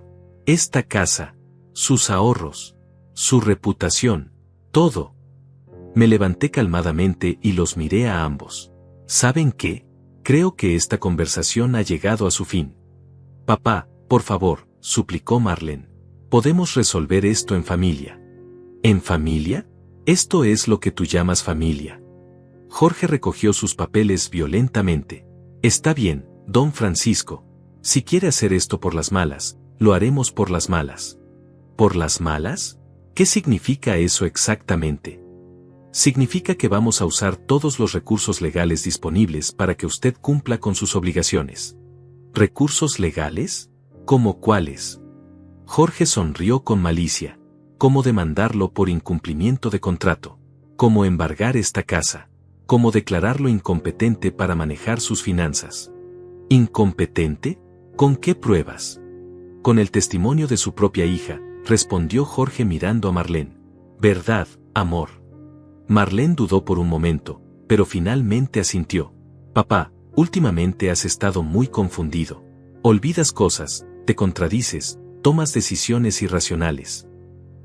Esta casa, sus ahorros, su reputación, todo. Me levanté calmadamente y los miré a ambos. ¿Saben qué? Creo que esta conversación ha llegado a su fin. Papá, por favor, suplicó Marlene. Podemos resolver esto en familia. ¿En familia? Esto es lo que tú llamas familia. Jorge recogió sus papeles violentamente. Está bien, don Francisco. Si quiere hacer esto por las malas, lo haremos por las malas. ¿Por las malas? ¿Qué significa eso exactamente? Significa que vamos a usar todos los recursos legales disponibles para que usted cumpla con sus obligaciones. ¿Recursos legales? ¿Cómo cuáles? Jorge sonrió con malicia. ¿Cómo demandarlo por incumplimiento de contrato? ¿Cómo embargar esta casa? ¿Cómo declararlo incompetente para manejar sus finanzas? ¿Incompetente? ¿Con qué pruebas? Con el testimonio de su propia hija, respondió Jorge mirando a Marlene. ¿Verdad, amor? Marlene dudó por un momento, pero finalmente asintió. Papá, últimamente has estado muy confundido. Olvidas cosas, te contradices, tomas decisiones irracionales.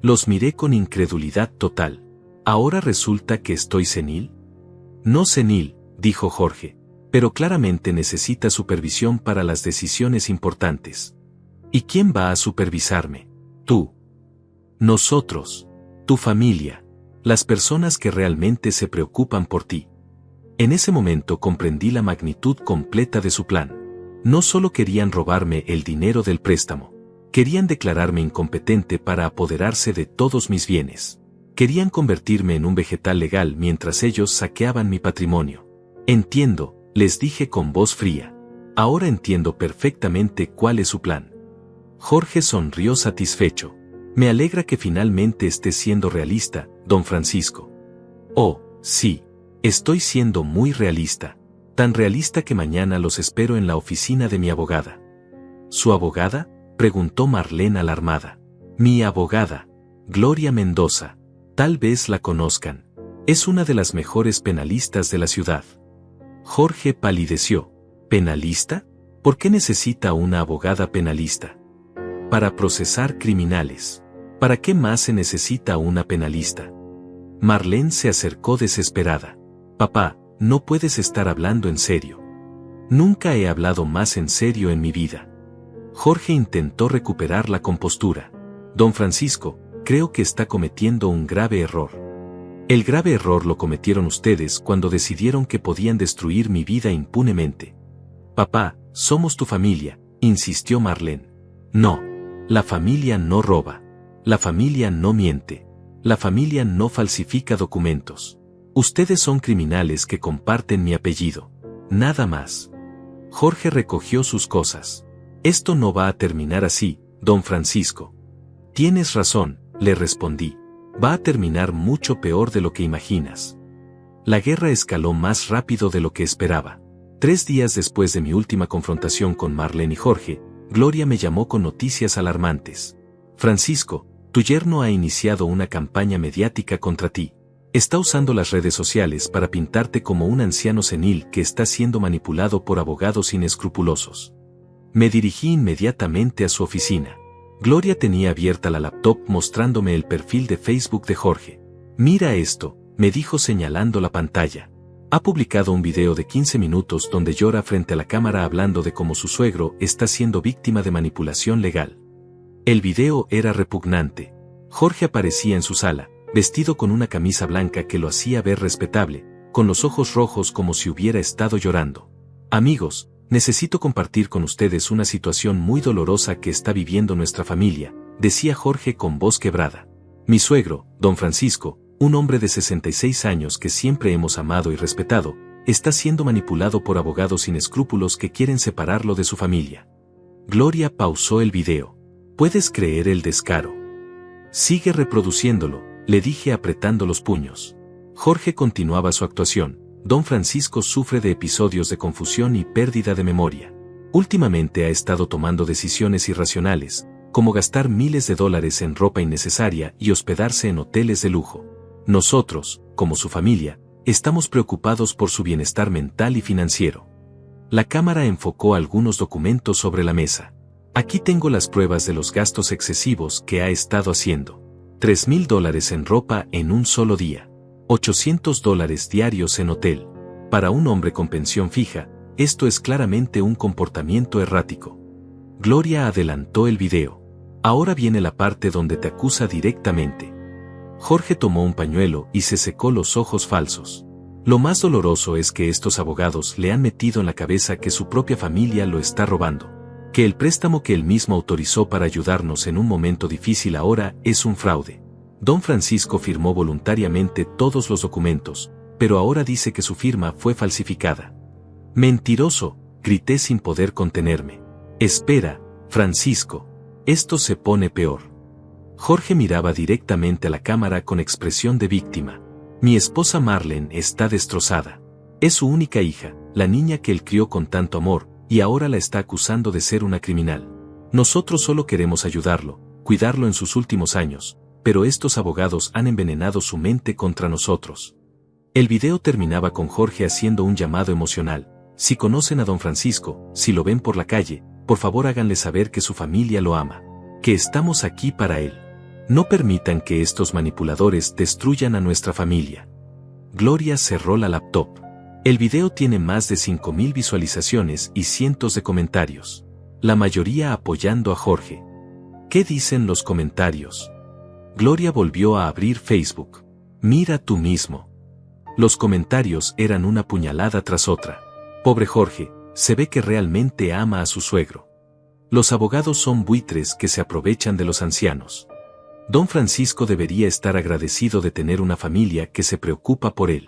Los miré con incredulidad total. ¿Ahora resulta que estoy senil? No senil, dijo Jorge, pero claramente necesita supervisión para las decisiones importantes. ¿Y quién va a supervisarme? Tú. Nosotros. Tu familia. Las personas que realmente se preocupan por ti. En ese momento comprendí la magnitud completa de su plan. No solo querían robarme el dinero del préstamo, querían declararme incompetente para apoderarse de todos mis bienes. Querían convertirme en un vegetal legal mientras ellos saqueaban mi patrimonio. Entiendo, les dije con voz fría. Ahora entiendo perfectamente cuál es su plan. Jorge sonrió satisfecho. Me alegra que finalmente esté siendo realista, don Francisco. Oh, sí, estoy siendo muy realista. Tan realista que mañana los espero en la oficina de mi abogada. ¿Su abogada?, preguntó Marlene alarmada. Mi abogada, Gloria Mendoza. Tal vez la conozcan. Es una de las mejores penalistas de la ciudad. Jorge palideció. ¿Penalista? ¿Por qué necesita una abogada penalista? Para procesar criminales. ¿Para qué más se necesita una penalista? Marlene se acercó desesperada. Papá, no puedes estar hablando en serio. Nunca he hablado más en serio en mi vida. Jorge intentó recuperar la compostura. Don Francisco, creo que está cometiendo un grave error. El grave error lo cometieron ustedes cuando decidieron que podían destruir mi vida impunemente. Papá, somos tu familia, insistió Marlene. No, la familia no roba. La familia no miente. La familia no falsifica documentos. Ustedes son criminales que comparten mi apellido. Nada más. Jorge recogió sus cosas. Esto no va a terminar así, don Francisco. Tienes razón, le respondí. Va a terminar mucho peor de lo que imaginas. La guerra escaló más rápido de lo que esperaba. 3 días después de mi última confrontación con Marlene y Jorge, Gloria me llamó con noticias alarmantes. Francisco, tu yerno ha iniciado una campaña mediática contra ti. Está usando las redes sociales para pintarte como un anciano senil que está siendo manipulado por abogados inescrupulosos. Me dirigí inmediatamente a su oficina. Gloria tenía abierta la laptop mostrándome el perfil de Facebook de Jorge. Mira esto, me dijo señalando la pantalla. Ha publicado un video de 15 minutos donde llora frente a la cámara hablando de cómo su suegro está siendo víctima de manipulación legal. El video era repugnante. Jorge aparecía en su sala, vestido con una camisa blanca que lo hacía ver respetable, con los ojos rojos como si hubiera estado llorando. Amigos, necesito compartir con ustedes una situación muy dolorosa que está viviendo nuestra familia, decía Jorge con voz quebrada. Mi suegro, don Francisco, un hombre de 66 años que siempre hemos amado y respetado, está siendo manipulado por abogados sin escrúpulos que quieren separarlo de su familia. Gloria pausó el video. ¿Puedes creer el descaro? Sigue reproduciéndolo, le dije apretando los puños. Jorge continuaba su actuación. Don Francisco sufre de episodios de confusión y pérdida de memoria. Últimamente ha estado tomando decisiones irracionales, como gastar miles de dólares en ropa innecesaria y hospedarse en hoteles de lujo. Nosotros, como su familia, estamos preocupados por su bienestar mental y financiero. La cámara enfocó algunos documentos sobre la mesa. Aquí tengo las pruebas de los gastos excesivos que ha estado haciendo. $3,000 en ropa en un solo día. $800 diarios en hotel. Para un hombre con pensión fija, esto es claramente un comportamiento errático. Gloria adelantó el video. Ahora viene la parte donde te acusa directamente. Jorge tomó un pañuelo y se secó los ojos falsos. Lo más doloroso es que estos abogados le han metido en la cabeza que su propia familia lo está robando. Que el préstamo que él mismo autorizó para ayudarnos en un momento difícil ahora es un fraude. Don Francisco firmó voluntariamente todos los documentos, pero ahora dice que su firma fue falsificada. Mentiroso, grité sin poder contenerme. Espera, Francisco. Esto se pone peor. Jorge miraba directamente a la cámara con expresión de víctima. Mi esposa Marlene está destrozada. Es su única hija, la niña que él crió con tanto amor, y ahora la está acusando de ser una criminal. Nosotros solo queremos ayudarlo, cuidarlo en sus últimos años, pero estos abogados han envenenado su mente contra nosotros. El video terminaba con Jorge haciendo un llamado emocional. Si conocen a don Francisco, si lo ven por la calle, por favor háganle saber que su familia lo ama, que estamos aquí para él. No permitan que estos manipuladores destruyan a nuestra familia. Gloria cerró la laptop. El video tiene más de 5,000 visualizaciones y cientos de comentarios. La mayoría apoyando a Jorge. ¿Qué dicen los comentarios? Gloria volvió a abrir Facebook. Mira tú mismo. Los comentarios eran una puñalada tras otra. Pobre Jorge, se ve que realmente ama a su suegro. Los abogados son buitres que se aprovechan de los ancianos. Don Francisco debería estar agradecido de tener una familia que se preocupa por él.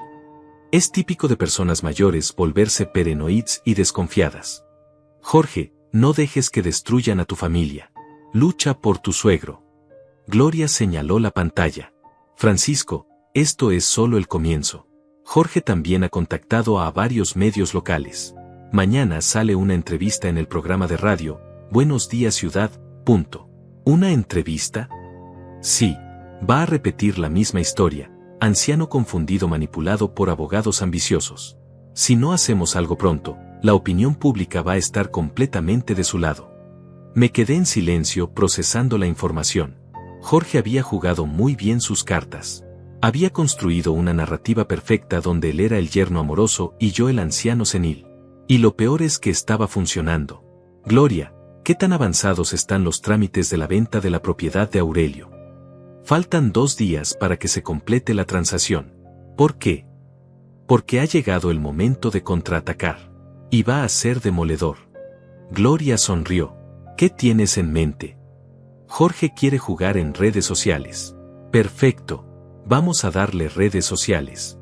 Es típico de personas mayores volverse paranoides y desconfiadas. Jorge, no dejes que destruyan a tu familia. Lucha por tu suegro. Gloria señaló la pantalla. Francisco, esto es solo el comienzo. Jorge también ha contactado a varios medios locales. Mañana sale una entrevista en el programa de radio, Buenos Días Ciudad. ¿Una entrevista? Sí, va a repetir la misma historia. Anciano confundido manipulado por abogados ambiciosos. Si no hacemos algo pronto, la opinión pública va a estar completamente de su lado. Me quedé en silencio procesando la información. Jorge había jugado muy bien sus cartas. Había construido una narrativa perfecta donde él era el yerno amoroso y yo el anciano senil. Y lo peor es que estaba funcionando. Gloria, ¿qué tan avanzados están los trámites de la venta de la propiedad de Aurelio? Faltan 2 días para que se complete la transacción. ¿Por qué? Porque ha llegado el momento de contraatacar. Y va a ser demoledor. Gloria sonrió. ¿Qué tienes en mente? Jorge quiere jugar en redes sociales. Perfecto. Vamos a darle redes sociales.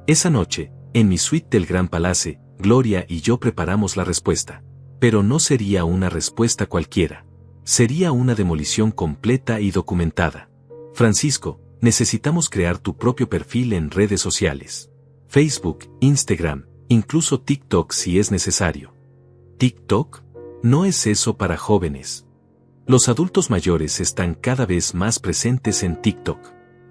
Esa noche, en mi suite del Gran Palace, Gloria y yo preparamos la respuesta. Pero no sería una respuesta cualquiera. Sería una demolición completa y documentada. Francisco, necesitamos crear tu propio perfil en redes sociales. Facebook, Instagram, incluso TikTok si es necesario. ¿TikTok? No es eso para jóvenes. Los adultos mayores están cada vez más presentes en TikTok.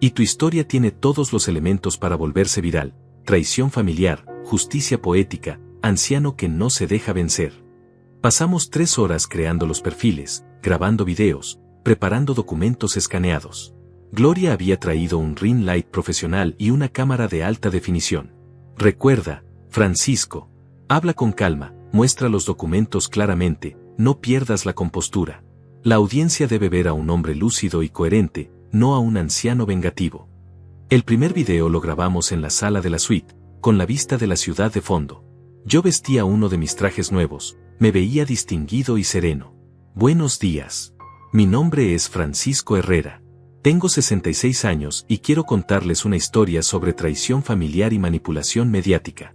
Y tu historia tiene todos los elementos para volverse viral. Traición familiar, justicia poética, anciano que no se deja vencer. Pasamos 3 horas creando los perfiles, grabando videos, preparando documentos escaneados. Gloria había traído un ring light profesional y una cámara de alta definición. Recuerda, Francisco, habla con calma, muestra los documentos claramente, no pierdas la compostura. La audiencia debe ver a un hombre lúcido y coherente, no a un anciano vengativo. El primer video lo grabamos en la sala de la suite, con la vista de la ciudad de fondo. Yo vestía uno de mis trajes nuevos, me veía distinguido y sereno. Buenos días. Mi nombre es Francisco Herrera. Tengo 66 años y quiero contarles una historia sobre traición familiar y manipulación mediática.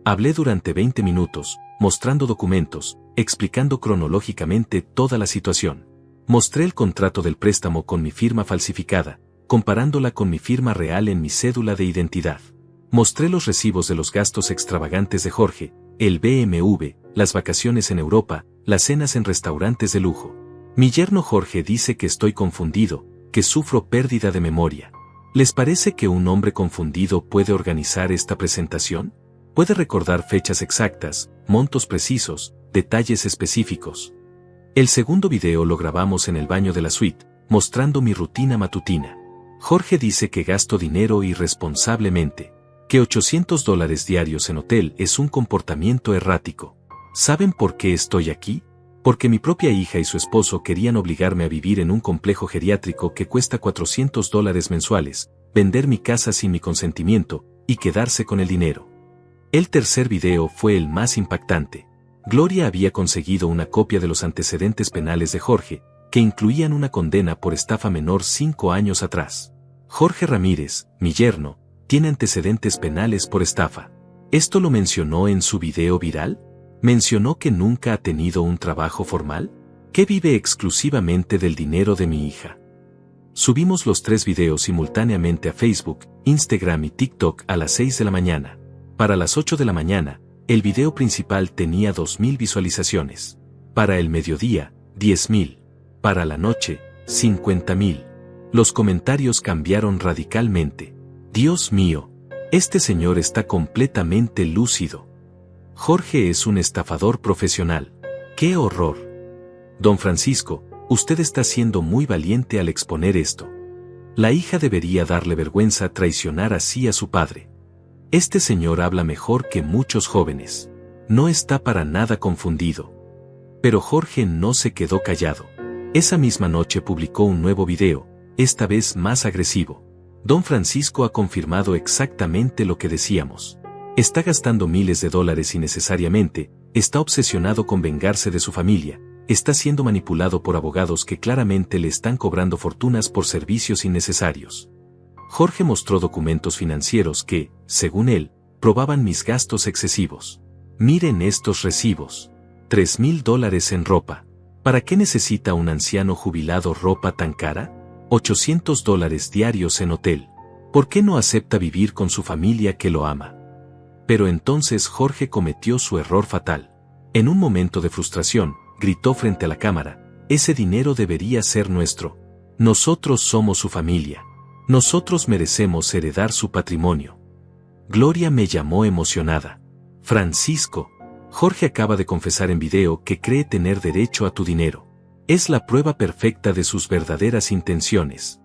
Hablé durante 20 minutos, mostrando documentos, explicando cronológicamente toda la situación. Mostré el contrato del préstamo con mi firma falsificada, comparándola con mi firma real en mi cédula de identidad. Mostré los recibos de los gastos extravagantes de Jorge, el BMW, las vacaciones en Europa, las cenas en restaurantes de lujo. Mi yerno Jorge dice que estoy confundido, que sufro pérdida de memoria. ¿Les parece que un hombre confundido puede organizar esta presentación? ¿Puede recordar fechas exactas, montos precisos, detalles específicos? El segundo video lo grabamos en el baño de la suite, mostrando mi rutina matutina. Jorge dice que gasto dinero irresponsablemente, que $800 diarios en hotel es un comportamiento errático. ¿Saben por qué estoy aquí? Porque mi propia hija y su esposo querían obligarme a vivir en un complejo geriátrico que cuesta $400 mensuales, vender mi casa sin mi consentimiento, y quedarse con el dinero. El tercer video fue el más impactante. Gloria había conseguido una copia de los antecedentes penales de Jorge, que incluían una condena por estafa menor 5 años atrás. Jorge Ramírez, mi yerno, tiene antecedentes penales por estafa. ¿Esto lo mencionó en su video viral? ¿Mencionó que nunca ha tenido un trabajo formal? ¿Que vive exclusivamente del dinero de mi hija? Subimos los 3 videos simultáneamente a Facebook, Instagram y TikTok a las 6 de la mañana. Para las 8 de la mañana, el video principal tenía 2.000 visualizaciones. Para el mediodía, 10.000. Para la noche, 50.000. Los comentarios cambiaron radicalmente. Dios mío, este señor está completamente lúcido. Jorge es un estafador profesional. ¡Qué horror! Don Francisco, usted está siendo muy valiente al exponer esto. La hija debería darle vergüenza traicionar así a su padre. Este señor habla mejor que muchos jóvenes. No está para nada confundido. Pero Jorge no se quedó callado. Esa misma noche publicó un nuevo video, esta vez más agresivo. Don Francisco ha confirmado exactamente lo que decíamos. Está gastando miles de dólares innecesariamente, está obsesionado con vengarse de su familia, está siendo manipulado por abogados que claramente le están cobrando fortunas por servicios innecesarios. Jorge mostró documentos financieros que, según él, probaban mis gastos excesivos. Miren estos recibos. $3.000 en ropa. ¿Para qué necesita un anciano jubilado ropa tan cara? $800 diarios en hotel. ¿Por qué no acepta vivir con su familia que lo ama? Pero entonces Jorge cometió su error fatal. En un momento de frustración, gritó frente a la cámara, ese dinero debería ser nuestro. Nosotros somos su familia. Nosotros merecemos heredar su patrimonio. Gloria me llamó emocionada. Francisco, Jorge acaba de confesar en video que cree tener derecho a tu dinero. Es la prueba perfecta de sus verdaderas intenciones.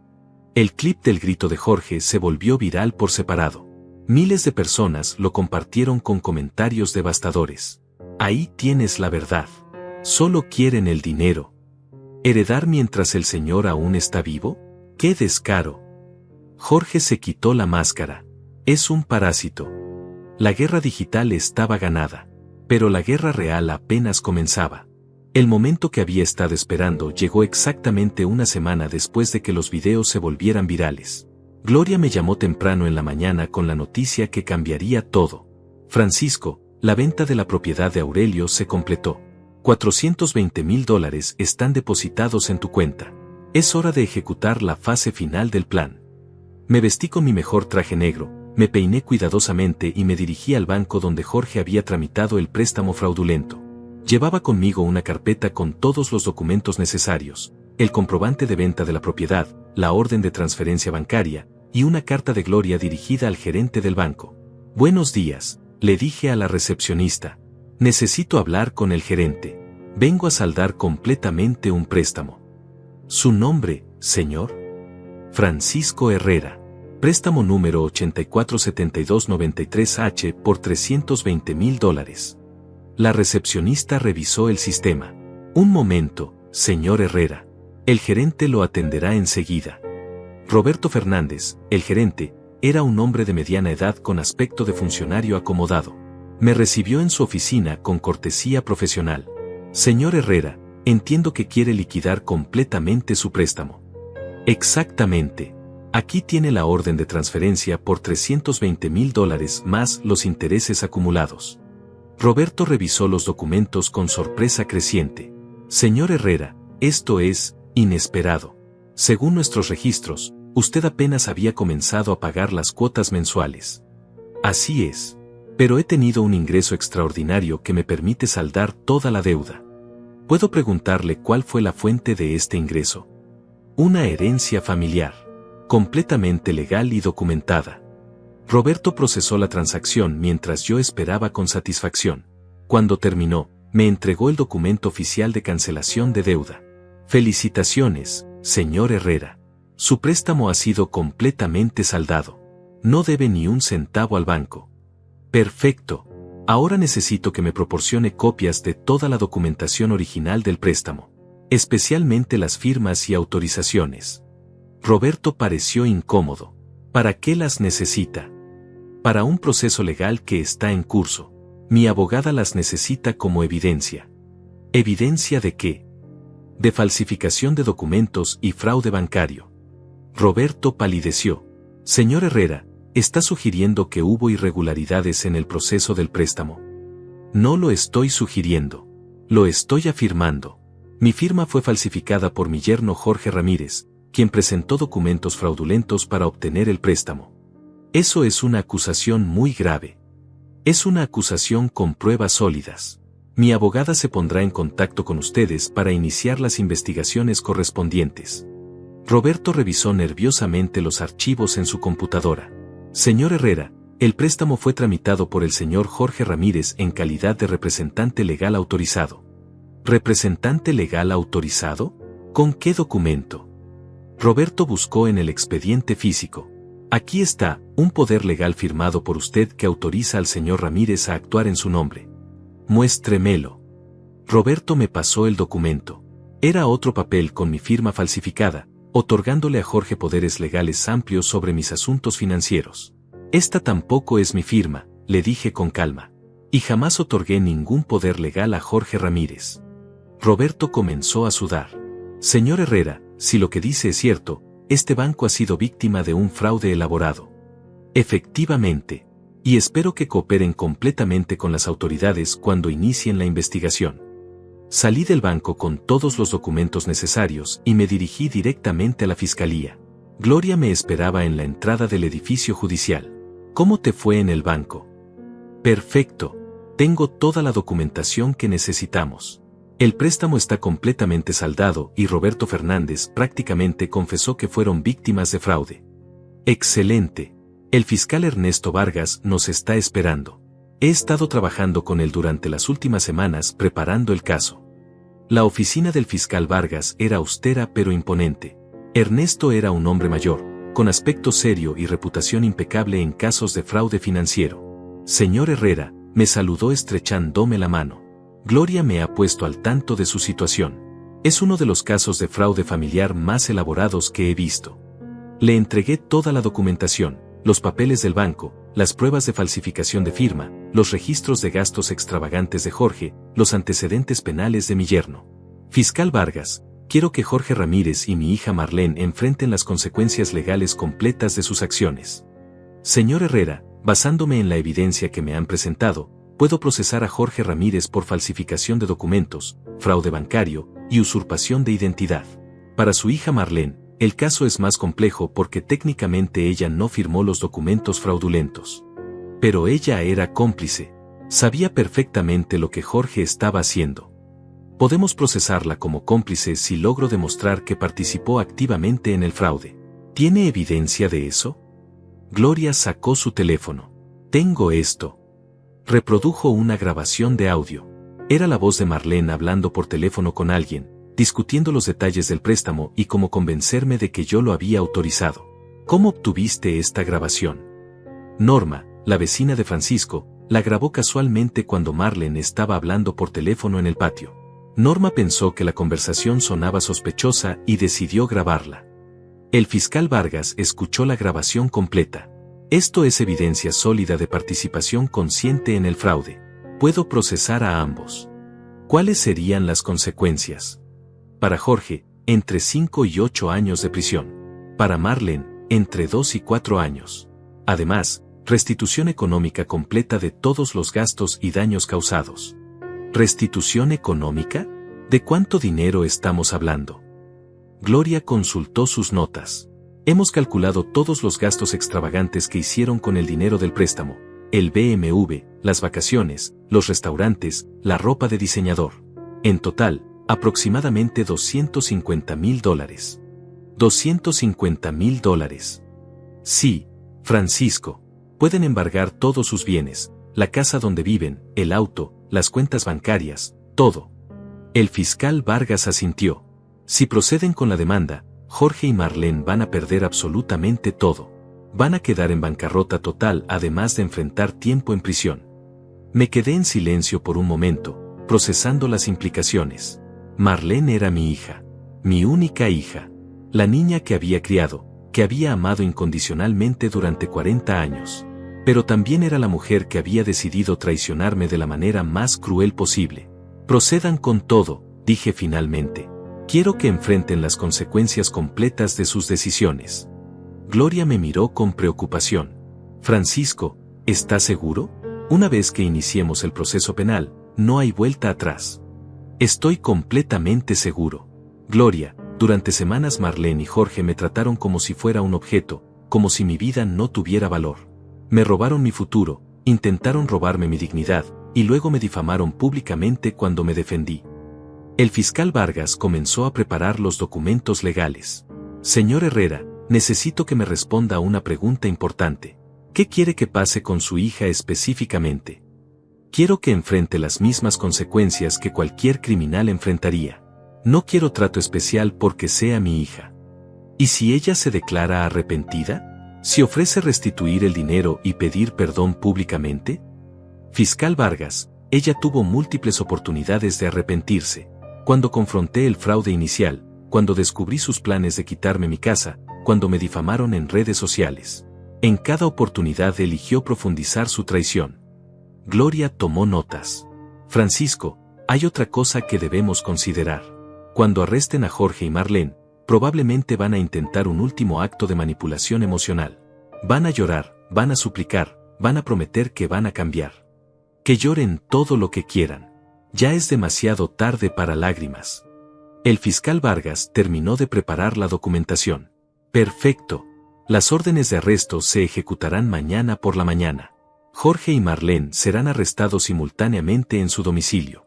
El clip del grito de Jorge se volvió viral por separado. Miles de personas lo compartieron con comentarios devastadores. Ahí tienes la verdad. Solo quieren el dinero. ¿Heredar mientras el señor aún está vivo? ¡Qué descaro! Jorge se quitó la máscara. Es un parásito. La guerra digital estaba ganada. Pero la guerra real apenas comenzaba. El momento que había estado esperando llegó exactamente una semana después de que los videos se volvieran virales. Gloria me llamó temprano en la mañana con la noticia que cambiaría todo. Francisco, la venta de la propiedad de Aurelio se completó. $420.000 están depositados en tu cuenta. Es hora de ejecutar la fase final del plan. Me vestí con mi mejor traje negro, me peiné cuidadosamente y me dirigí al banco donde Jorge había tramitado el préstamo fraudulento. Llevaba conmigo una carpeta con todos los documentos necesarios, el comprobante de venta de la propiedad, la orden de transferencia bancaria, y una carta de Gloria dirigida al gerente del banco. Buenos días, le dije a la recepcionista. Necesito hablar con el gerente. Vengo a saldar completamente un préstamo. ¿Su nombre, señor? Francisco Herrera. Préstamo número 847293H por $320.000. La recepcionista revisó el sistema. Un momento, señor Herrera. El gerente lo atenderá enseguida. Roberto Fernández, el gerente, era un hombre de mediana edad con aspecto de funcionario acomodado. Me recibió en su oficina con cortesía profesional. Señor Herrera, entiendo que quiere liquidar completamente su préstamo. Exactamente. Aquí tiene la orden de transferencia por $320.000 más los intereses acumulados. Roberto revisó los documentos con sorpresa creciente. Señor Herrera, esto es inesperado. Según nuestros registros, usted apenas había comenzado a pagar las cuotas mensuales. Así es. Pero he tenido un ingreso extraordinario que me permite saldar toda la deuda. ¿Puedo preguntarle cuál fue la fuente de este ingreso? Una herencia familiar. Completamente legal y documentada. Roberto procesó la transacción mientras yo esperaba con satisfacción. Cuando terminó, Me entregó el documento oficial de cancelación de deuda. Felicitaciones, señor Herrera. Su préstamo ha sido completamente saldado. No debe ni un centavo al banco. Perfecto. Ahora necesito que me proporcione copias de toda la documentación original del préstamo, especialmente las firmas y autorizaciones. Roberto pareció incómodo. ¿Para qué las necesita? Para un proceso legal que está en curso. Mi abogada las necesita como evidencia. ¿Evidencia de qué? De falsificación de documentos y fraude bancario. Roberto palideció. Señor Herrera, ¿está sugiriendo que hubo irregularidades en el proceso del préstamo? No lo estoy sugiriendo. Lo estoy afirmando. Mi firma fue falsificada por mi yerno Jorge Ramírez, quien presentó documentos fraudulentos para obtener el préstamo. Eso es una acusación muy grave. Es una acusación con pruebas sólidas. Mi abogada se pondrá en contacto con ustedes para iniciar las investigaciones correspondientes. Roberto revisó nerviosamente los archivos en su computadora. Señor Herrera, el préstamo fue tramitado por el señor Jorge Ramírez en calidad de representante legal autorizado. ¿Representante legal autorizado? ¿Con qué documento? Roberto buscó en el expediente físico. Aquí está, un poder legal firmado por usted que autoriza al señor Ramírez a actuar en su nombre. Muéstremelo. Roberto me pasó el documento. Era otro papel con mi firma falsificada, otorgándole a Jorge poderes legales amplios sobre mis asuntos financieros. Esta tampoco es mi firma, le dije con calma. Y jamás otorgué ningún poder legal a Jorge Ramírez. Roberto comenzó a sudar. Señor Herrera, si lo que dice es cierto, este banco ha sido víctima de un fraude elaborado. Efectivamente. Y espero que cooperen completamente con las autoridades cuando inicien la investigación. Salí del banco con todos los documentos necesarios y me dirigí directamente a la fiscalía. Gloria me esperaba en la entrada del edificio judicial. ¿Cómo te fue en el banco? Perfecto. Tengo toda la documentación que necesitamos. El préstamo está completamente saldado y Roberto Fernández prácticamente confesó que fueron víctimas de fraude. Excelente. El fiscal Ernesto Vargas nos está esperando. He estado trabajando con él durante las últimas semanas preparando el caso. La oficina del fiscal Vargas era austera pero imponente. Ernesto era un hombre mayor, con aspecto serio y reputación impecable en casos de fraude financiero. Señor Herrera, me saludó estrechándome la mano. Gloria me ha puesto al tanto de su situación. Es uno de los casos de fraude familiar más elaborados que he visto. Le entregué toda la documentación, los papeles del banco, las pruebas de falsificación de firma, los registros de gastos extravagantes de Jorge, los antecedentes penales de mi yerno. Fiscal Vargas, quiero que Jorge Ramírez y mi hija Marlene enfrenten las consecuencias legales completas de sus acciones. Señor Herrera, basándome en la evidencia que me han presentado, puedo procesar a Jorge Ramírez por falsificación de documentos, fraude bancario y usurpación de identidad. Para su hija Marlene, el caso es más complejo porque técnicamente ella no firmó los documentos fraudulentos. Pero ella era cómplice. Sabía perfectamente lo que Jorge estaba haciendo. Podemos procesarla como cómplice si logro demostrar que participó activamente en el fraude. ¿Tiene evidencia de eso? Gloria sacó su teléfono. Tengo esto. Reprodujo una grabación de audio. Era la voz de Marlene hablando por teléfono con alguien, discutiendo los detalles del préstamo y cómo convencerme de que yo lo había autorizado. ¿Cómo obtuviste esta grabación? Norma, la vecina de Francisco, la grabó casualmente cuando Marlene estaba hablando por teléfono en el patio. Norma pensó que la conversación sonaba sospechosa y decidió grabarla. El fiscal Vargas escuchó la grabación completa. Esto es evidencia sólida de participación consciente en el fraude. Puedo procesar a ambos. ¿Cuáles serían las consecuencias? Para Jorge, entre 5 y 8 años de prisión. Para Marlene, entre 2 y 4 años. Además, restitución económica completa de todos los gastos y daños causados. ¿Restitución económica? ¿De cuánto dinero estamos hablando? Gloria consultó sus notas. Hemos calculado todos los gastos extravagantes que hicieron con el dinero del préstamo, el BMW, las vacaciones, los restaurantes, la ropa de diseñador. En total, aproximadamente $250,000. $250,000. Sí, Francisco. Pueden embargar todos sus bienes, la casa donde viven, el auto, las cuentas bancarias, Todo. El fiscal Vargas asintió. Si proceden con la demanda, Jorge y Marlene van a perder absolutamente todo. Van a quedar en bancarrota total, además de enfrentar tiempo en prisión. Me quedé en silencio por un momento, procesando las implicaciones. Marlene era mi hija. Mi única hija. La niña que había criado, que había amado incondicionalmente durante 40 años. Pero también era la mujer que había decidido traicionarme de la manera más cruel posible. Procedan con todo, dije finalmente. Quiero que enfrenten las consecuencias completas de sus decisiones. Gloria me miró con preocupación. Francisco, ¿estás seguro? Una vez que iniciemos el proceso penal, no hay vuelta atrás. Estoy completamente seguro. Gloria, durante semanas Marlene y Jorge me trataron como si fuera un objeto, como si mi vida no tuviera valor. Me robaron mi futuro, intentaron robarme mi dignidad, y luego me difamaron públicamente cuando me defendí. El fiscal Vargas comenzó a preparar los documentos legales. Señor Herrera, necesito que me responda a una pregunta importante. ¿Qué quiere que pase con su hija específicamente? Quiero que enfrente las mismas consecuencias que cualquier criminal enfrentaría. No quiero trato especial porque sea mi hija. ¿Y si ella se declara arrepentida? ¿Si ofrece restituir el dinero y pedir perdón públicamente? Fiscal Vargas, ella tuvo múltiples oportunidades de arrepentirse. Cuando confronté el fraude inicial, cuando descubrí sus planes de quitarme mi casa, cuando me difamaron en redes sociales. En cada oportunidad eligió profundizar su traición. Gloria tomó notas. Francisco, hay otra cosa que debemos considerar. Cuando arresten a Jorge y Marlene, probablemente van a intentar un último acto de manipulación emocional. Van a llorar, van a suplicar, van a prometer que van a cambiar. Que lloren todo lo que quieran. Ya es demasiado tarde para lágrimas. El fiscal Vargas terminó de preparar la documentación. Perfecto. Las órdenes de arresto se ejecutarán mañana por la mañana. Jorge y Marlene serán arrestados simultáneamente en su domicilio.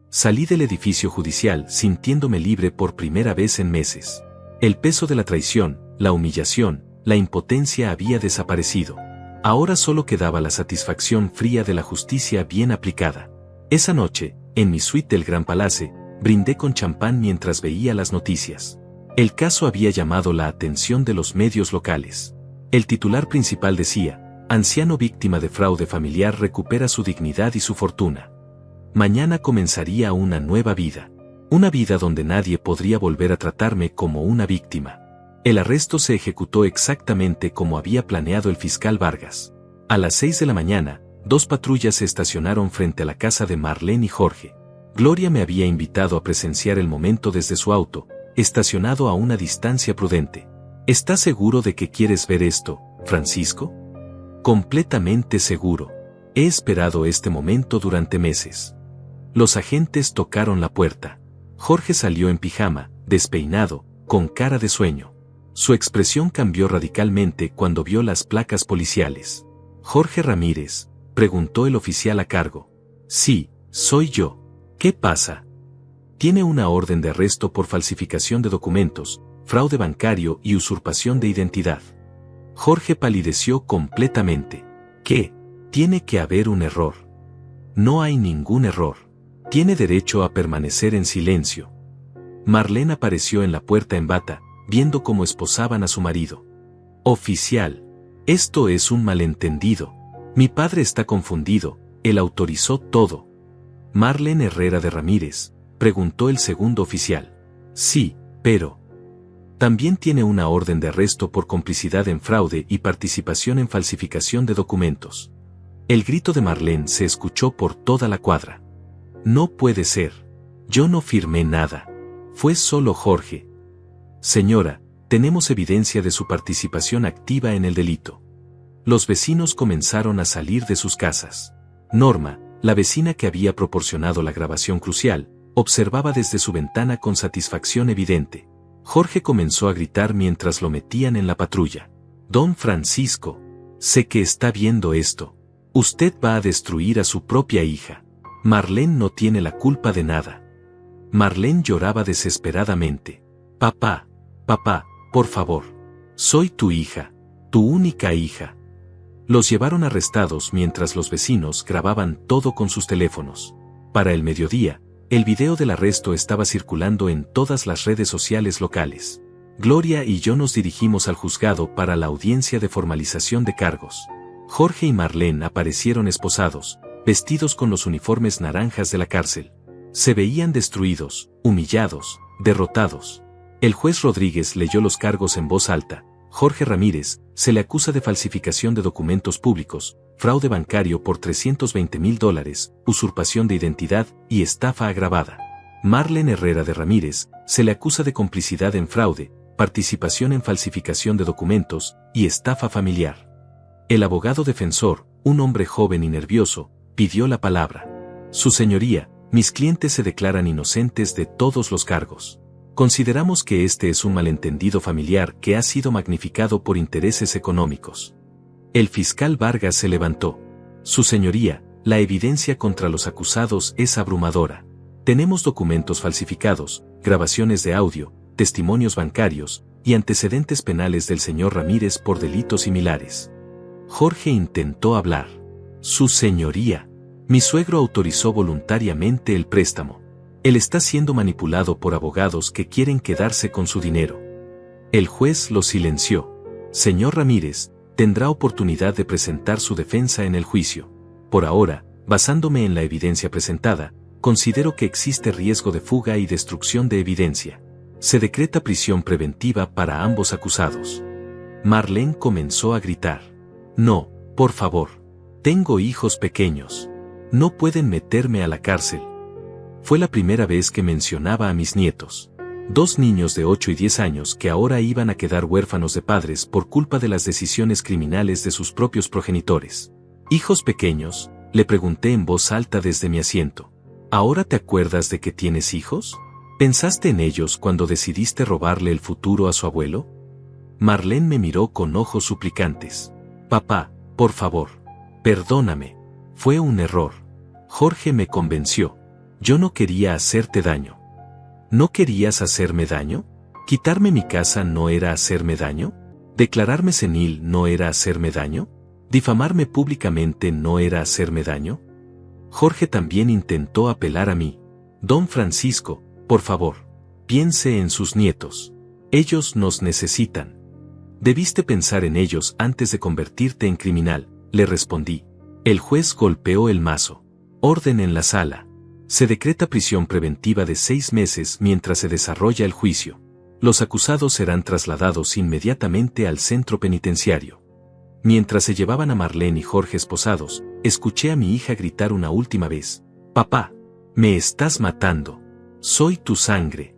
Salí del edificio judicial sintiéndome libre por primera vez en meses. El peso de la traición, la humillación, la impotencia había desaparecido. Ahora solo quedaba la satisfacción fría de la justicia bien aplicada. Esa noche, en mi suite del Gran Palace, brindé con champán mientras veía las noticias. El caso había llamado la atención de los medios locales. El titular principal decía: anciano víctima de fraude familiar recupera su dignidad y su fortuna. Mañana comenzaría una nueva vida. Una vida donde nadie podría volver a tratarme como una víctima. El arresto se ejecutó exactamente como había planeado el fiscal Vargas. A las 6 de la mañana, 2 patrullas se estacionaron frente a la casa de Marlene y Jorge. Gloria me había invitado a presenciar el momento desde su auto, estacionado a una distancia prudente. ¿Estás seguro de que quieres ver esto, Francisco? Completamente seguro. He esperado este momento durante meses. Los agentes tocaron la puerta. Jorge salió en pijama, despeinado, con cara de sueño. Su expresión cambió radicalmente cuando vio las placas policiales. «Jorge Ramírez», preguntó el oficial a cargo. «Sí, soy yo. ¿Qué pasa?» «Tiene una orden de arresto por falsificación de documentos, fraude bancario y usurpación de identidad». Jorge palideció completamente. «¿Qué? Tiene que haber un error». «No hay ningún error. Tiene derecho a permanecer en silencio». Marlene apareció en la puerta en bata, viendo cómo esposaban a su marido. «Oficial, esto es un malentendido. Mi padre está confundido, él autorizó todo». «Marlene Herrera de Ramírez», preguntó el segundo oficial. «Sí, pero también tiene una orden de arresto por complicidad en fraude y participación en falsificación de documentos». El grito de Marlene se escuchó por toda la cuadra. «No puede ser. Yo no firmé nada. Fue solo Jorge». «Señora, tenemos evidencia de su participación activa en el delito». Los vecinos comenzaron a salir de sus casas. Norma, la vecina que había proporcionado la grabación crucial, observaba desde su ventana con satisfacción evidente. Jorge comenzó a gritar mientras lo metían en la patrulla. «Don Francisco, sé que está viendo esto. Usted va a destruir a su propia hija. Marlene no tiene la culpa de nada». Marlene lloraba desesperadamente. «Papá, papá, por favor. Soy tu hija, tu única hija». Los llevaron arrestados mientras los vecinos grababan todo con sus teléfonos. Para el mediodía, El video del arresto estaba circulando en todas las redes sociales locales. Gloria y yo nos dirigimos al juzgado para la audiencia de formalización de cargos. Jorge y Marlene aparecieron esposados, vestidos con los uniformes naranjas de la cárcel. Se veían destruidos, humillados, derrotados. El juez Rodríguez leyó los cargos en voz alta. Jorge Ramírez, se le acusa de falsificación de documentos públicos, fraude bancario por $320,000, usurpación de identidad y estafa agravada. Marlene Herrera de Ramírez, se le acusa de complicidad en fraude, participación en falsificación de documentos y estafa familiar. El abogado defensor, un hombre joven y nervioso, pidió la palabra. Su señoría, mis clientes se declaran inocentes de todos los cargos. Consideramos que este es un malentendido familiar que ha sido magnificado por intereses económicos. El fiscal Vargas se levantó. Su señoría, la evidencia contra los acusados es abrumadora. Tenemos documentos falsificados, grabaciones de audio, testimonios bancarios y antecedentes penales del señor Ramírez por delitos similares. Jorge intentó hablar. Su señoría, mi suegro autorizó voluntariamente el préstamo. Él está siendo manipulado por abogados que quieren quedarse con su dinero. El juez lo silenció. Señor Ramírez, tendrá oportunidad de presentar su defensa en el juicio. Por ahora, basándome en la evidencia presentada, considero que existe riesgo de fuga y destrucción de evidencia. Se decreta prisión preventiva para ambos acusados. Marlene comenzó a gritar. No, por favor. Tengo hijos pequeños. No pueden meterme a la cárcel. Fue la primera vez que mencionaba a mis nietos. 2 niños de 8 y 10 años que ahora iban a quedar huérfanos de padres por culpa de las decisiones criminales de sus propios progenitores. ¿Hijos pequeños?, le pregunté en voz alta desde mi asiento. ¿Ahora te acuerdas de que tienes hijos? ¿Pensaste en ellos cuando decidiste robarle el futuro a su abuelo? Marlene me miró con ojos suplicantes. Papá, por favor. Perdóname. Fue un error. Jorge me convenció. Yo no quería hacerte daño. ¿No querías hacerme daño? ¿Quitarme mi casa no era hacerme daño? ¿Declararme senil no era hacerme daño? ¿Difamarme públicamente no era hacerme daño? Jorge también intentó apelar a mí. Don Francisco, por favor, piense en sus nietos. Ellos nos necesitan. Debiste pensar en ellos antes de convertirte en criminal, le respondí. El juez golpeó el mazo. Orden en la sala. Se decreta prisión preventiva de 6 meses mientras se desarrolla el juicio. Los acusados serán trasladados inmediatamente al centro penitenciario. Mientras se llevaban a Marlene y Jorge esposados, escuché a mi hija gritar una última vez. Papá, me estás matando. Soy tu sangre.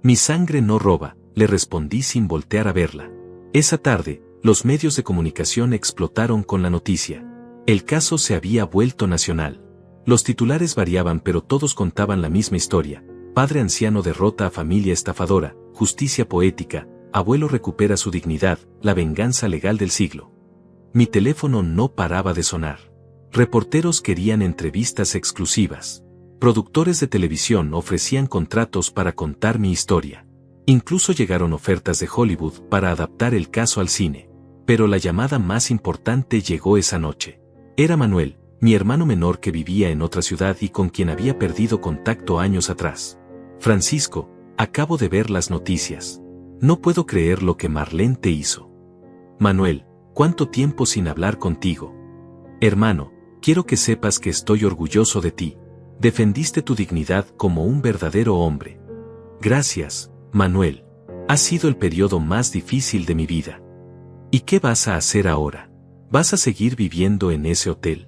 Mi sangre no roba, le respondí sin voltear a verla. Esa tarde, los medios de comunicación explotaron con la noticia. El caso se había vuelto nacional. Los titulares variaban pero todos contaban la misma historia. Padre anciano derrota a familia estafadora, justicia poética, abuelo recupera su dignidad, la venganza legal del siglo. Mi teléfono no paraba de sonar. Reporteros querían entrevistas exclusivas. Productores de televisión ofrecían contratos para contar mi historia. Incluso llegaron ofertas de Hollywood para adaptar el caso al cine. Pero la llamada más importante llegó esa noche. Era Manuel, mi hermano menor que vivía en otra ciudad y con quien había perdido contacto años atrás. Francisco, acabo de ver las noticias. No puedo creer lo que Marlene te hizo. Manuel, ¿cuánto tiempo sin hablar contigo? Hermano, quiero que sepas que estoy orgulloso de ti. Defendiste tu dignidad como un verdadero hombre. Gracias, Manuel. Ha sido el periodo más difícil de mi vida. ¿Y qué vas a hacer ahora? ¿Vas a seguir viviendo en ese hotel?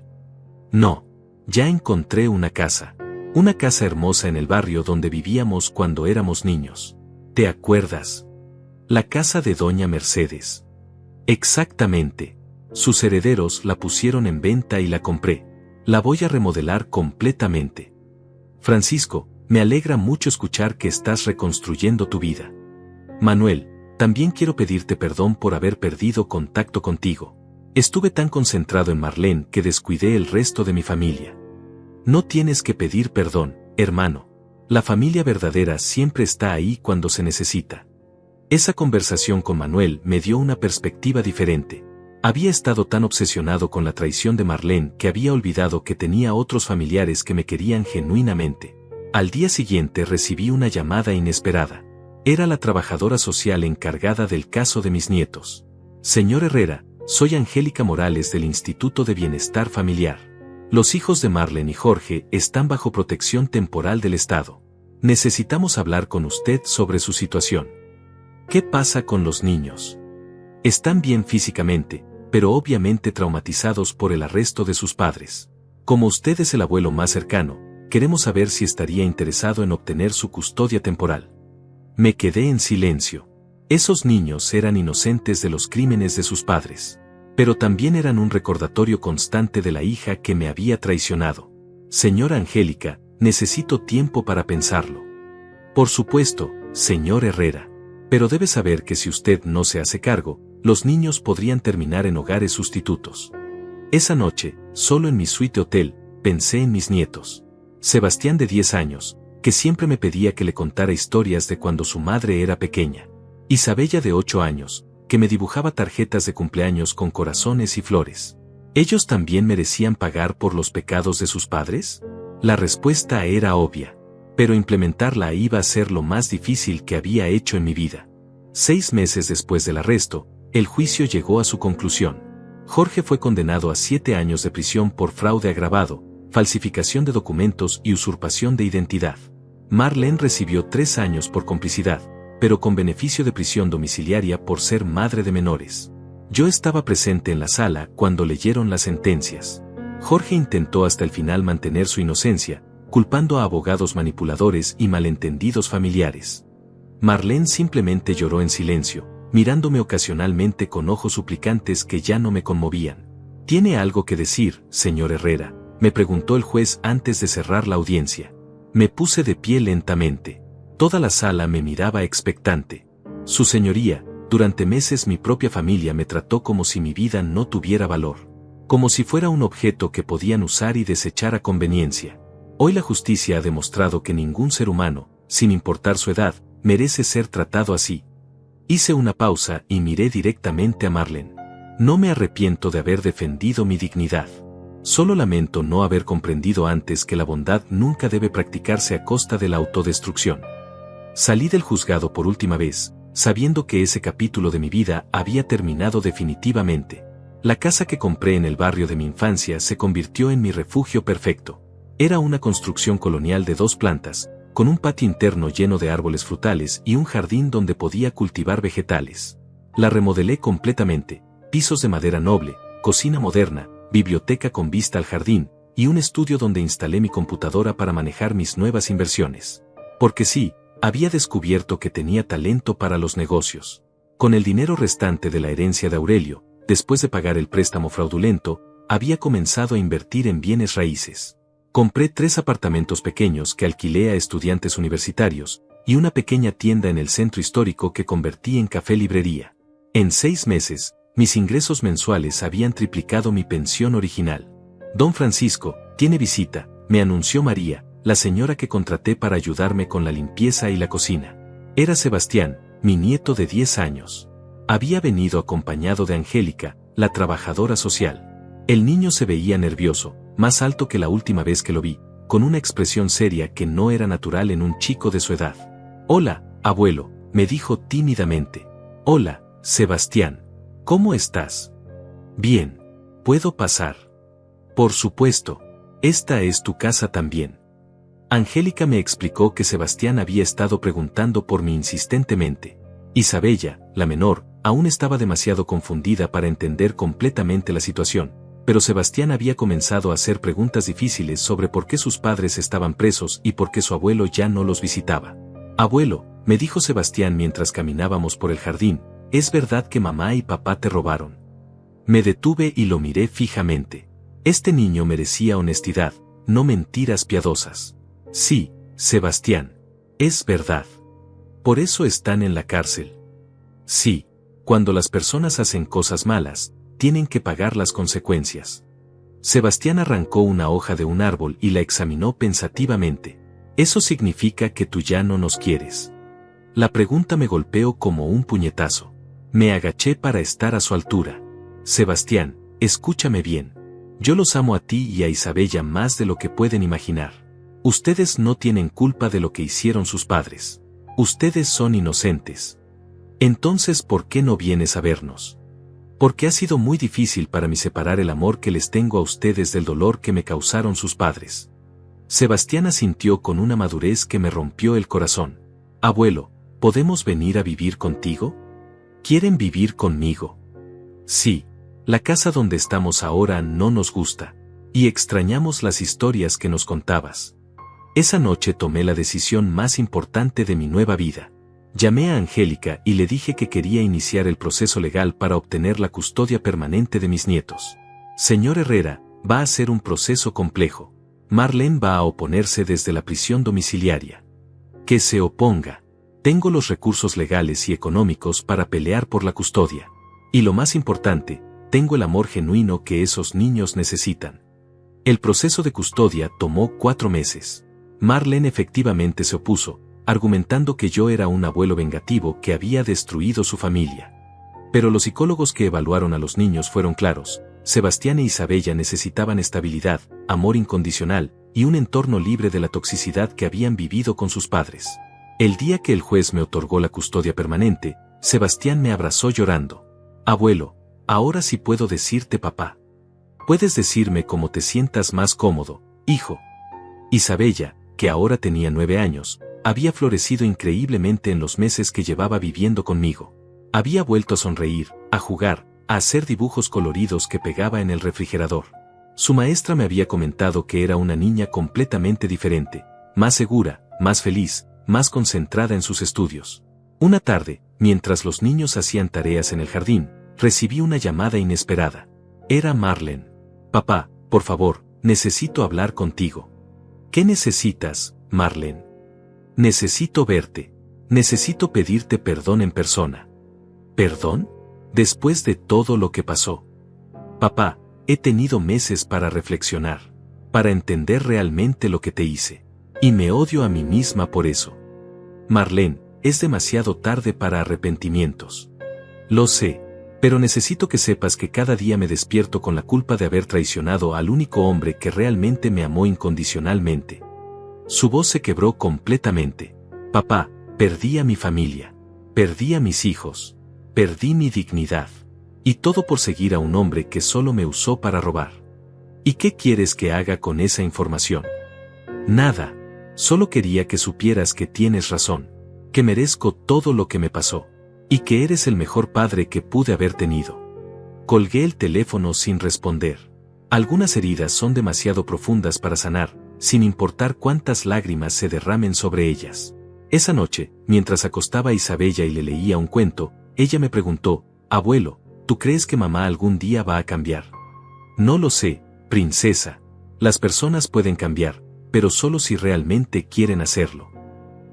No, ya encontré una casa hermosa en el barrio donde vivíamos cuando éramos niños. ¿Te acuerdas? La casa de Doña Mercedes. Exactamente. Sus herederos la pusieron en venta y la compré. La voy a remodelar completamente. Francisco, me alegra mucho escuchar que estás reconstruyendo tu vida. Manuel, también quiero pedirte perdón por haber perdido contacto contigo. Estuve tan concentrado en Marlene que descuidé el resto de mi familia. No tienes que pedir perdón, hermano. La familia verdadera siempre está ahí cuando se necesita. Esa conversación con Manuel me dio una perspectiva diferente. Había estado tan obsesionado con la traición de Marlene que había olvidado que tenía otros familiares que me querían genuinamente. Al día siguiente recibí una llamada inesperada. Era la trabajadora social encargada del caso de mis nietos. Señor Herrera, soy Angélica Morales del Instituto de Bienestar Familiar. Los hijos de Marlene y Jorge están bajo protección temporal del Estado. Necesitamos hablar con usted sobre su situación. ¿Qué pasa con los niños? Están bien físicamente, pero obviamente traumatizados por el arresto de sus padres. Como usted es el abuelo más cercano, queremos saber si estaría interesado en obtener su custodia temporal. Me quedé en silencio. Esos niños eran inocentes de los crímenes de sus padres, pero también eran un recordatorio constante de la hija que me había traicionado. Señora Angélica, necesito tiempo para pensarlo. Por supuesto, señor Herrera. Pero debe saber que si usted no se hace cargo, los niños podrían terminar en hogares sustitutos. Esa noche, solo en mi suite hotel, pensé en mis nietos. Sebastián de 10 años, que siempre me pedía que le contara historias de cuando su madre era pequeña. Isabella de 8 años, que me dibujaba tarjetas de cumpleaños con corazones y flores. ¿Ellos también merecían pagar por los pecados de sus padres? La respuesta era obvia, pero implementarla iba a ser lo más difícil que había hecho en mi vida. 6 meses después del arresto, el juicio llegó a su conclusión. Jorge fue condenado a 7 años de prisión por fraude agravado, falsificación de documentos y usurpación de identidad. Marlene recibió 3 años por complicidad, pero con beneficio de prisión domiciliaria por ser madre de menores. Yo estaba presente en la sala cuando leyeron las sentencias. Jorge intentó hasta el final mantener su inocencia, culpando a abogados manipuladores y malentendidos familiares. Marlene simplemente lloró en silencio, mirándome ocasionalmente con ojos suplicantes que ya no me conmovían. ¿Tiene algo que decir, señor Herrera?, me preguntó el juez antes de cerrar la audiencia. Me puse de pie lentamente. Toda la sala me miraba expectante. Su señoría, durante meses mi propia familia me trató como si mi vida no tuviera valor. Como si fuera un objeto que podían usar y desechar a conveniencia. Hoy la justicia ha demostrado que ningún ser humano, sin importar su edad, merece ser tratado así. Hice una pausa y miré directamente a Marlene. No me arrepiento de haber defendido mi dignidad. Solo lamento no haber comprendido antes que la bondad nunca debe practicarse a costa de la autodestrucción. Salí del juzgado por última vez, sabiendo que ese capítulo de mi vida había terminado definitivamente. La casa que compré en el barrio de mi infancia se convirtió en mi refugio perfecto. Era una construcción colonial de 2 plantas, con un patio interno lleno de árboles frutales y un jardín donde podía cultivar vegetales. La remodelé completamente, pisos de madera noble, cocina moderna, biblioteca con vista al jardín, y un estudio donde instalé mi computadora para manejar mis nuevas inversiones. Porque sí, había descubierto que tenía talento para los negocios. Con el dinero restante de la herencia de Aurelio, después de pagar el préstamo fraudulento, había comenzado a invertir en bienes raíces. Compré 3 apartamentos pequeños que alquilé a estudiantes universitarios, y una pequeña tienda en el centro histórico que convertí en café-librería. En 6 meses, mis ingresos mensuales habían triplicado mi pensión original. Don Francisco, tiene visita, me anunció María, la señora que contraté para ayudarme con la limpieza y la cocina. Era Sebastián, mi nieto de 10 años. Había venido acompañado de Angélica, la trabajadora social. El niño se veía nervioso, más alto que la última vez que lo vi, con una expresión seria que no era natural en un chico de su edad. «Hola, abuelo», me dijo tímidamente. «Hola, Sebastián. ¿Cómo estás?» «Bien. ¿Puedo pasar?» «Por supuesto. Esta es tu casa también». Angélica me explicó que Sebastián había estado preguntando por mí insistentemente. Isabella, la menor, aún estaba demasiado confundida para entender completamente la situación, pero Sebastián había comenzado a hacer preguntas difíciles sobre por qué sus padres estaban presos y por qué su abuelo ya no los visitaba. «Abuelo», me dijo Sebastián mientras caminábamos por el jardín, «¿es verdad que mamá y papá te robaron?» Me detuve y lo miré fijamente. Este niño merecía honestidad, no mentiras piadosas. «Sí, Sebastián. Es verdad. Por eso están en la cárcel». «Sí, cuando las personas hacen cosas malas, tienen que pagar las consecuencias». Sebastián arrancó una hoja de un árbol y la examinó pensativamente. «Eso significa que tú ya no nos quieres». La pregunta me golpeó como un puñetazo. Me agaché para estar a su altura. «Sebastián, escúchame bien. Yo los amo a ti y a Isabella más de lo que pueden imaginar. Ustedes no tienen culpa de lo que hicieron sus padres. Ustedes son inocentes. Entonces, ¿por qué no vienes a vernos? Porque ha sido muy difícil para mí separar el amor que les tengo a ustedes del dolor que me causaron sus padres. Sebastián asintió con una madurez que me rompió el corazón. Abuelo, ¿podemos venir a vivir contigo? ¿Quieren vivir conmigo? Sí. La casa donde estamos ahora no nos gusta, y extrañamos las historias que nos contabas. Esa noche tomé la decisión más importante de mi nueva vida. Llamé a Angélica y le dije que quería iniciar el proceso legal para obtener la custodia permanente de mis nietos. Señor Herrera, va a ser un proceso complejo. Marlene va a oponerse desde la prisión domiciliaria. Que se oponga. Tengo los recursos legales y económicos para pelear por la custodia. Y lo más importante, tengo el amor genuino que esos niños necesitan. El proceso de custodia tomó 4 meses. Marlene efectivamente se opuso, argumentando que yo era un abuelo vengativo que había destruido su familia. Pero los psicólogos que evaluaron a los niños fueron claros. Sebastián e Isabella necesitaban estabilidad, amor incondicional, y un entorno libre de la toxicidad que habían vivido con sus padres. El día que el juez me otorgó la custodia permanente, Sebastián me abrazó llorando. Abuelo, ahora sí puedo decirte papá. Puedes decirme cómo te sientas más cómodo, hijo. Isabella, que ahora tenía 9 años, había florecido increíblemente en los meses que llevaba viviendo conmigo. Había vuelto a sonreír, a jugar, a hacer dibujos coloridos que pegaba en el refrigerador. Su maestra me había comentado que era una niña completamente diferente, más segura, más feliz, más concentrada en sus estudios. Una tarde, mientras los niños hacían tareas en el jardín, recibí una llamada inesperada. Era Marlene. Papá, por favor, necesito hablar contigo. ¿Qué necesitas, Marlene? Necesito verte. Necesito pedirte perdón en persona. ¿Perdón? Después de todo lo que pasó. Papá, he tenido meses para reflexionar, para entender realmente lo que te hice. Y me odio a mí misma por eso. Marlene, es demasiado tarde para arrepentimientos. Lo sé, pero necesito que sepas que cada día me despierto con la culpa de haber traicionado al único hombre que realmente me amó incondicionalmente. Su voz se quebró completamente. Papá, perdí a mi familia. Perdí a mis hijos. Perdí mi dignidad. Y todo por seguir a un hombre que solo me usó para robar. ¿Y qué quieres que haga con esa información? Nada. Solo quería que supieras que tienes razón. Que merezco todo lo que me pasó. Y que eres el mejor padre que pude haber tenido. Colgué el teléfono sin responder. Algunas heridas son demasiado profundas para sanar, sin importar cuántas lágrimas se derramen sobre ellas. Esa noche, mientras acostaba a Isabella y le leía un cuento, ella me preguntó, abuelo, ¿tú crees que mamá algún día va a cambiar? No lo sé, princesa. Las personas pueden cambiar, pero solo si realmente quieren hacerlo.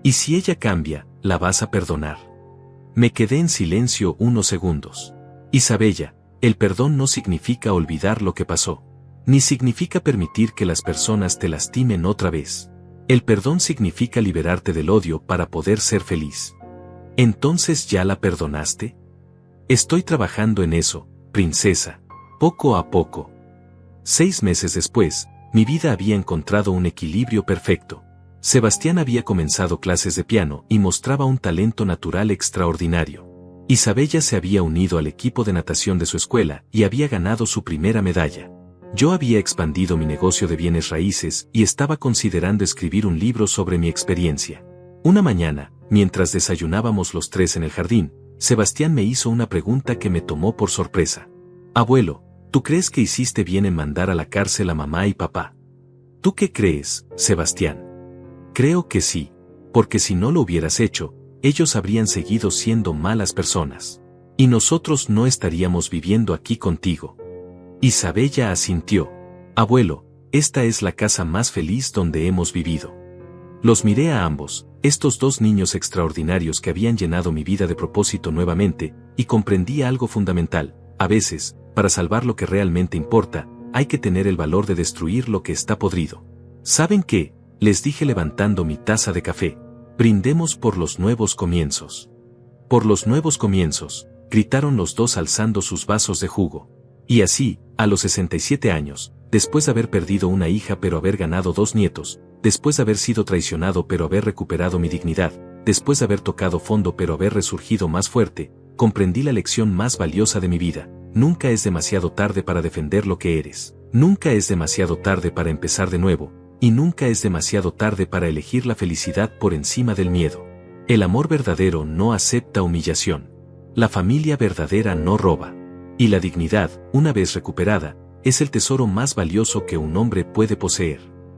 Y si ella cambia, ¿la vas a perdonar? Me quedé en silencio unos segundos. Isabella, el perdón no significa olvidar lo que pasó. Ni significa permitir que las personas te lastimen otra vez. El perdón significa liberarte del odio para poder ser feliz. ¿Entonces ya la perdonaste? Estoy trabajando en eso, princesa, poco a poco. 6 meses después, mi vida había encontrado un equilibrio perfecto. Sebastián había comenzado clases de piano y mostraba un talento natural extraordinario. Isabella se había unido al equipo de natación de su escuela y había ganado su primera medalla. Yo había expandido mi negocio de bienes raíces y estaba considerando escribir un libro sobre mi experiencia. Una mañana, mientras desayunábamos los 3 en el jardín, Sebastián me hizo una pregunta que me tomó por sorpresa. Abuelo, ¿tú crees que hiciste bien en mandar a la cárcel a mamá y papá? ¿Tú qué crees, Sebastián? Creo que sí, porque si no lo hubieras hecho, ellos habrían seguido siendo malas personas. Y nosotros no estaríamos viviendo aquí contigo. Isabella asintió. Abuelo, esta es la casa más feliz donde hemos vivido. Los miré a ambos, estos 2 niños extraordinarios que habían llenado mi vida de propósito nuevamente, y comprendí algo fundamental. A veces, para salvar lo que realmente importa, hay que tener el valor de destruir lo que está podrido. ¿Saben qué? Les dije levantando mi taza de café. Brindemos por los nuevos comienzos. Por los nuevos comienzos, gritaron los 2 alzando sus vasos de jugo. Y así, a los 67 años, después de haber perdido una hija pero haber ganado 2 nietos, después de haber sido traicionado pero haber recuperado mi dignidad, después de haber tocado fondo pero haber resurgido más fuerte, comprendí la lección más valiosa de mi vida. Nunca es demasiado tarde para defender lo que eres. Nunca es demasiado tarde para empezar de nuevo, y nunca es demasiado tarde para elegir la felicidad por encima del miedo. El amor verdadero no acepta humillación. La familia verdadera no roba. Y la dignidad, una vez recuperada, es el tesoro más valioso que un hombre puede poseer.